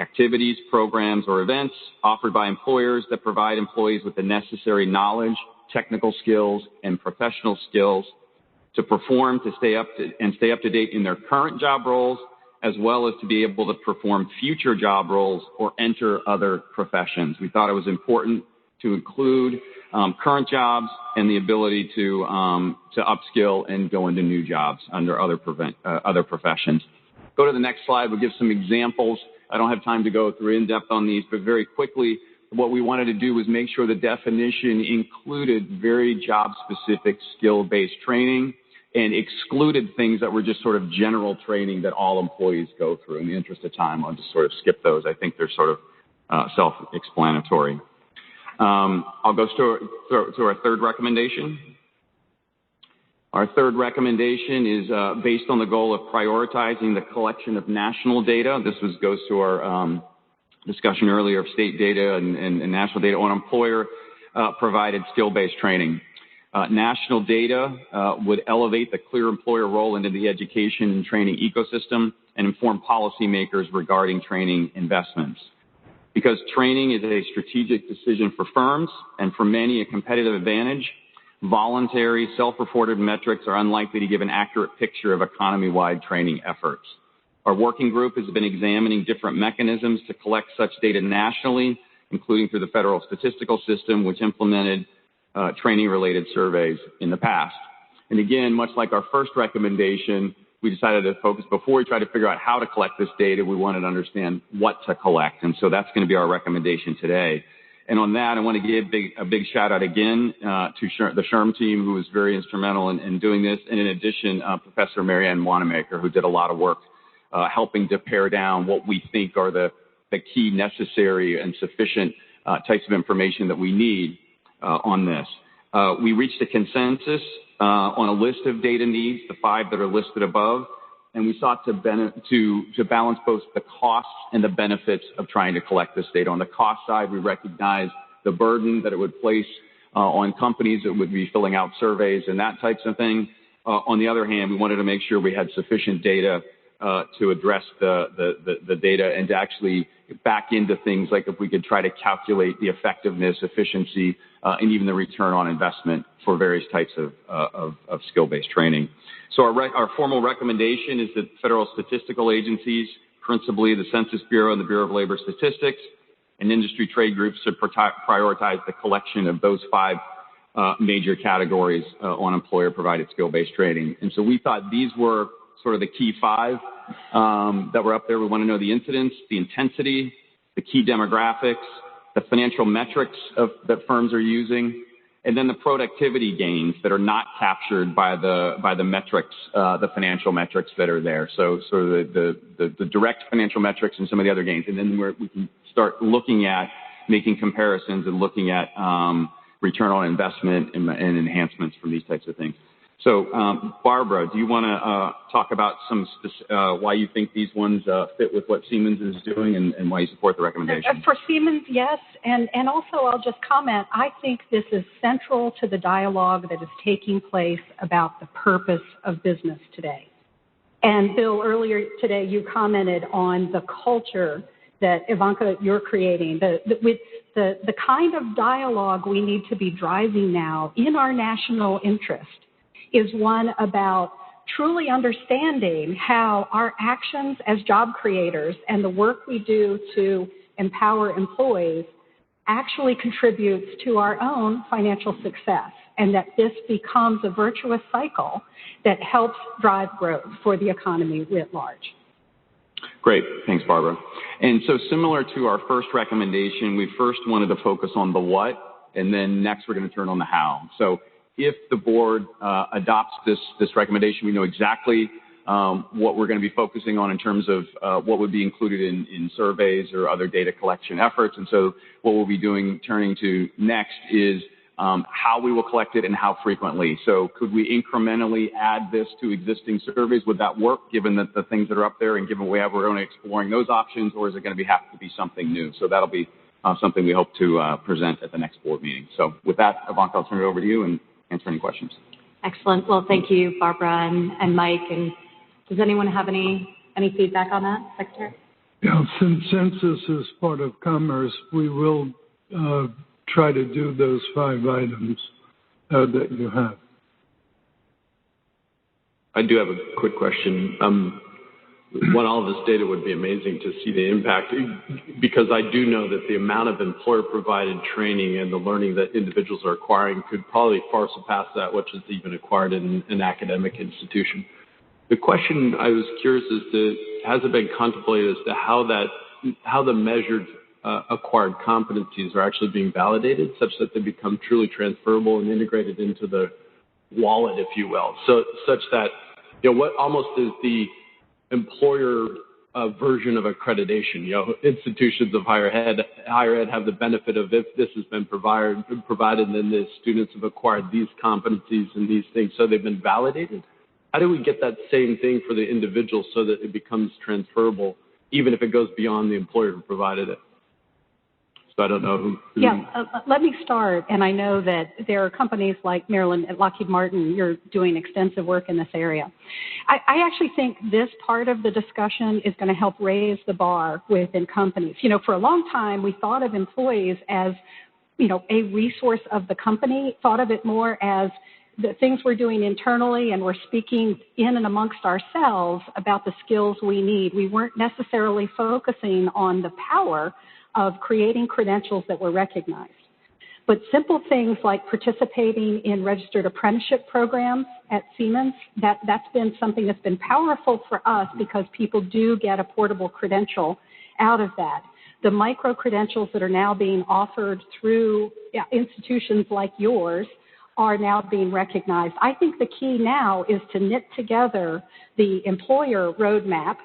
Activities, programs, or events offered by employers that provide employees with the necessary knowledge, technical skills, and professional skills to perform, to stay up to date in their current job roles, as well as to be able to perform future job roles or enter other professions. We thought it was important to include current jobs and the ability to upskill and go into new jobs under other professions. Go to the next slide. We'll give some examples. I don't have time to go through in depth on these, but very quickly, what we wanted to do was make sure the definition included very job-specific skill-based training and excluded things that were just sort of general training that all employees go through. In the interest of time, I'll just sort of skip those. I think they're sort of self-explanatory. I'll go to our third recommendation. Our third recommendation is based on the goal of prioritizing the collection of national data. This goes to our discussion earlier of state data and national data on employer-provided skill-based training. National data would elevate the clear employer role into the education and training ecosystem and inform policymakers regarding training investments. Because training is a strategic decision for firms and for many a competitive advantage, voluntary, self-reported metrics are unlikely to give an accurate picture of economy-wide training efforts. Our working group has been examining different mechanisms to collect such data nationally, including through the federal statistical system, which implemented training-related surveys in the past. And again, much like our first recommendation, we decided to focus, before we try to figure out how to collect this data, we wanted to understand what to collect. And so that's going to be our recommendation today. And on that, I want to give a big shout out again to the SHRM team, who was very instrumental in doing this. And in addition, Professor Marianne Wanamaker, who did a lot of work helping to pare down what we think are the key necessary and sufficient types of information that we need on this. We reached a consensus on a list of data needs, the 5 that are listed above, and we sought to balance both the costs and the benefits of trying to collect this data. On the cost side, we recognize the burden that it would place on companies that would be filling out surveys and that types of thing. On the other hand, we wanted to make sure we had sufficient data to address the data and to actually back into things like if we could try to calculate the effectiveness, efficiency, and even the return on investment for various types of skill-based training. So our formal recommendation is that federal statistical agencies, principally the Census Bureau and the Bureau of Labor Statistics, and industry trade groups should prioritize the collection of those 5 major categories on employer-provided skill-based training. And so we thought these were sort of the key 5 that were up there. We want to know the incidence, the intensity, the key demographics, the financial metrics that firms are using, and then the productivity gains that are not captured by the metrics, the financial metrics that are there. So the direct financial metrics and some of the other gains. And then we can start looking at making comparisons and looking at return on investment and enhancements from these types of things. So, Barbara, do you want to talk about why you think these ones fit with what Siemens is doing and why you support the recommendation? For Siemens, yes. And also I'll just comment, I think this is central to the dialogue that is taking place about the purpose of business today. And Bill, earlier today you commented on the culture that, Ivanka, you're creating, with the kind of dialogue we need to be driving now in our national interest is one about truly understanding how our actions as job creators and the work we do to empower employees actually contributes to our own financial success, and that this becomes a virtuous cycle that helps drive growth for the economy writ large. Great. Thanks, Barbara. And so similar to our first recommendation, we first wanted to focus on the what, and then next we're going to turn on the how. So if the board adopts this recommendation, we know exactly what we're going to be focusing on in terms of what would be included in surveys or other data collection efforts. And so what we'll be turning to next is how we will collect it and how frequently. So could we incrementally add this to existing surveys? Would that work, given that the things that are up there and given we're only exploring those options, or is it going to have to be something new? So that'll be something we hope to present at the next board meeting. So with that, Ivanka, I'll turn it over to you and answer any questions. Excellent. Well, thank you, Barbara and Mike. And does anyone have any feedback on that, Secretary? Yeah, since census is part of commerce, we will try to do those 5 items that you have. I do have a quick question. All this data would be amazing to see the impact, because I do know that the amount of employer-provided training and the learning that individuals are acquiring could probably far surpass that which is even acquired in an academic institution. The question I was curious as to, has it been contemplated as to how the measured acquired competencies are actually being validated such that they become truly transferable and integrated into the wallet, if you will, such that, what almost is the employer version of accreditation. Institutions of higher ed have the benefit of, if this has been provided, then the students have acquired these competencies and these things, so they've been validated. How do we get that same thing for the individual so that it becomes transferable, even if it goes beyond the employer who provided it? So I don't know who. Yeah, let me start. And I know that there are companies like Maryland and Lockheed Martin, you're doing extensive work in this area. I actually think this part of the discussion is going to help raise the bar within companies. For a long time, we thought of employees as, a resource of the company, thought of it more as the things we're doing internally, and we're speaking in and amongst ourselves about the skills we need. We weren't necessarily focusing on the power of creating credentials that were recognized. But simple things like participating in registered apprenticeship programs at Siemens, that's been something that's been powerful for us because people do get a portable credential out of that. The micro-credentials that are now being offered through institutions like yours are now being recognized. I think the key now is to knit together the employer roadmap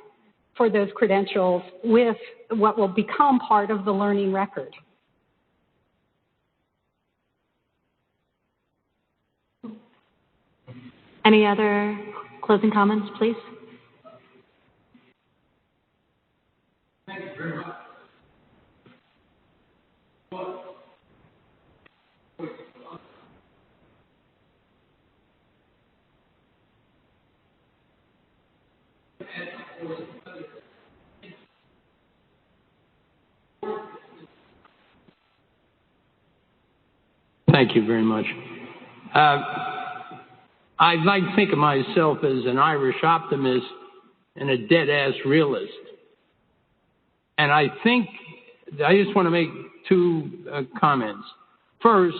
for those credentials with what will become part of the learning record. Any other closing comments, please? Thank you very much. Thank you very much. I'd like to think of myself as an Irish optimist and a dead-ass realist. And I think, I just want to make two comments. First,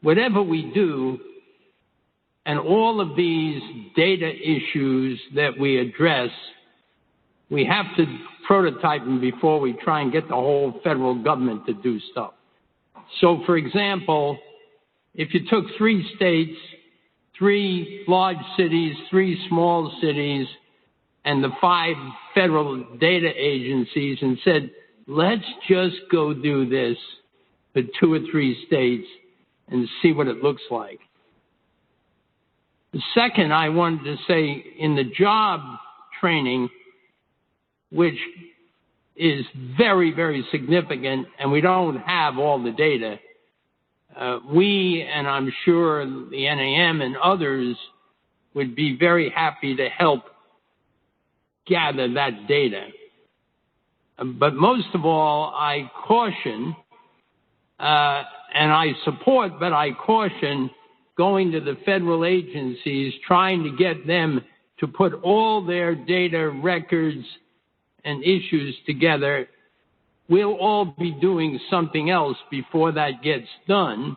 whatever we do, and all of these data issues that we address, we have to prototype them before we try and get the whole federal government to do stuff. So, for example, if you took 3 states, 3 large cities, 3 small cities, and the 5 federal data agencies and said, let's just go do this for 2 or 3 states and see what it looks like. The second, I wanted to say, in the job training, which is very, very significant, and we don't have all the data, we, and I'm sure the NAM and others, would be very happy to help gather that data. But most of all, I caution, and I support, but I caution going to the federal agencies, trying to get them to put all their data records and issues together. We'll all be doing something else before that gets done,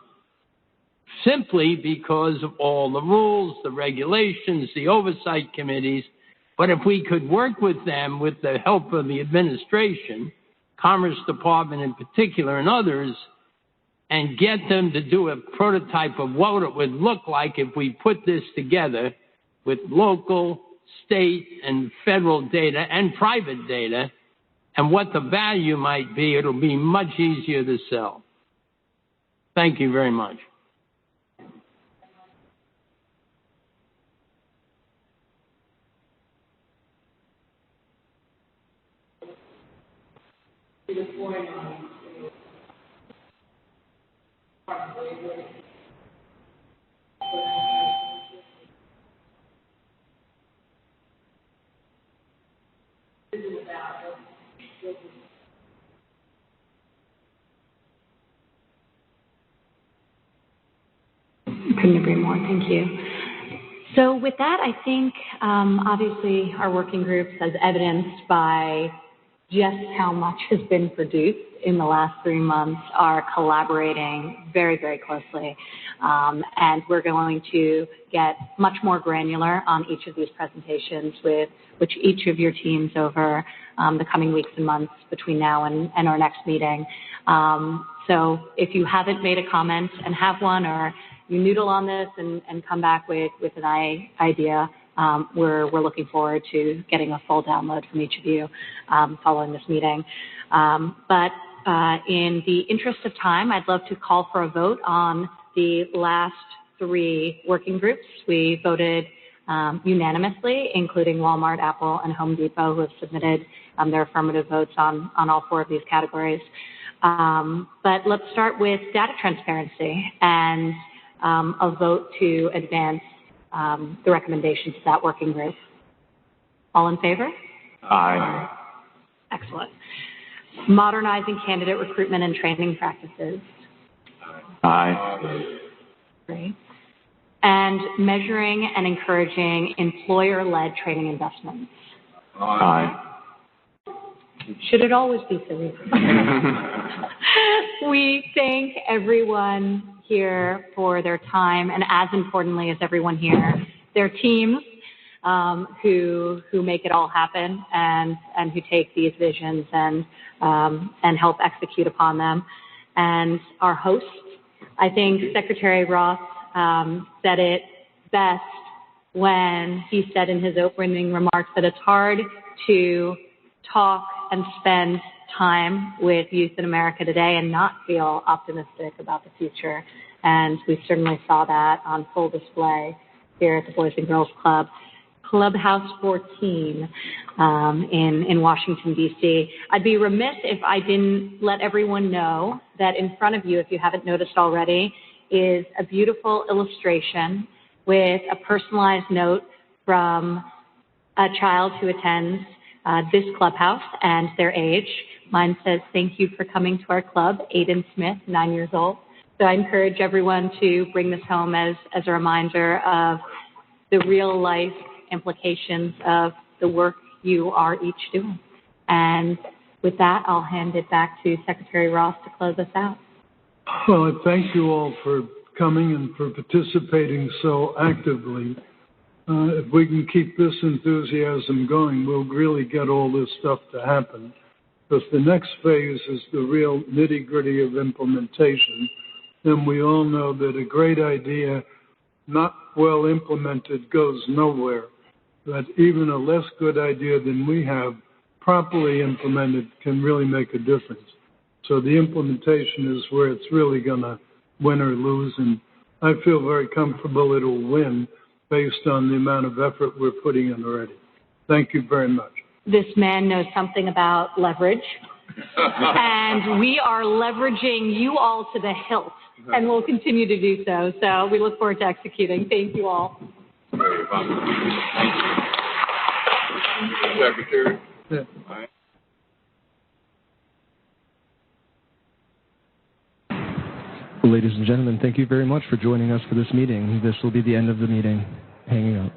simply because of all the rules, the regulations, the oversight committees. But if we could work with them, with the help of the administration, Commerce Department in particular and others, and get them to do a prototype of what it would look like if we put this together with local, state, and federal data and private data, and what the value might be, it'll be much easier to sell. Thank you very much. Couldn't agree more. Thank you. So with that, I think obviously our working groups, as evidenced by just how much has been produced in the last 3 months, are collaborating very, very closely. And we're going to get much more granular on each of these presentations with which each of your teams over the coming weeks and months between now and our next meeting. So if you haven't made a comment and have one, or you noodle on this and come back with an idea, we're looking forward to getting a full download from each of you following this meeting. But in the interest of time, I'd love to call for a vote on the last 3 working groups. We voted unanimously, including Walmart, Apple, and Home Depot, who have submitted their affirmative votes on all 4 of these categories. But let's start with data transparency and a vote to advance the recommendations to that working group. All in favor? Aye. Excellent. Modernizing candidate recruitment and training practices. Aye. Great. And measuring and encouraging employer-led training investments. Aye. Should it always be so easy? We thank everyone here for their time, and as importantly as everyone here, their teams who make it all happen and who take these visions and help execute upon them. And our hosts, I think Secretary Ross said it best when he said in his opening remarks that it's hard to talk and spend time with youth in America today and not feel optimistic about the future. And we certainly saw that on full display here at the Boys and Girls Club, Clubhouse 14 in Washington, D.C. I'd be remiss if I didn't let everyone know that in front of you, if you haven't noticed already, is a beautiful illustration with a personalized note from a child who attends this clubhouse and their age. Mine says, "Thank you for coming to our club," Aiden Smith, 9 years old. So I encourage everyone to bring this home as a reminder of the real life implications of the work you are each doing. And with that, I'll hand it back to Secretary Ross to close us out. Well, I thank you all for coming and for participating so actively. If we can keep this enthusiasm going, we'll really get all this stuff to happen. Because the next phase is the real nitty-gritty of implementation. And we all know that a great idea, not well implemented, goes nowhere. That even a less good idea than we have, properly implemented, can really make a difference. So the implementation is where it's really going to win or lose. And I feel very comfortable it'll win based on the amount of effort we're putting in already. Thank you very much. This man knows something about leverage, and we are leveraging you all to the hilt, and we'll continue to do so. So we look forward to executing. Thank you all. Secretary. Yeah. Ladies and gentlemen, thank you very much for joining us for this meeting. This will be the end of the meeting. Hanging up.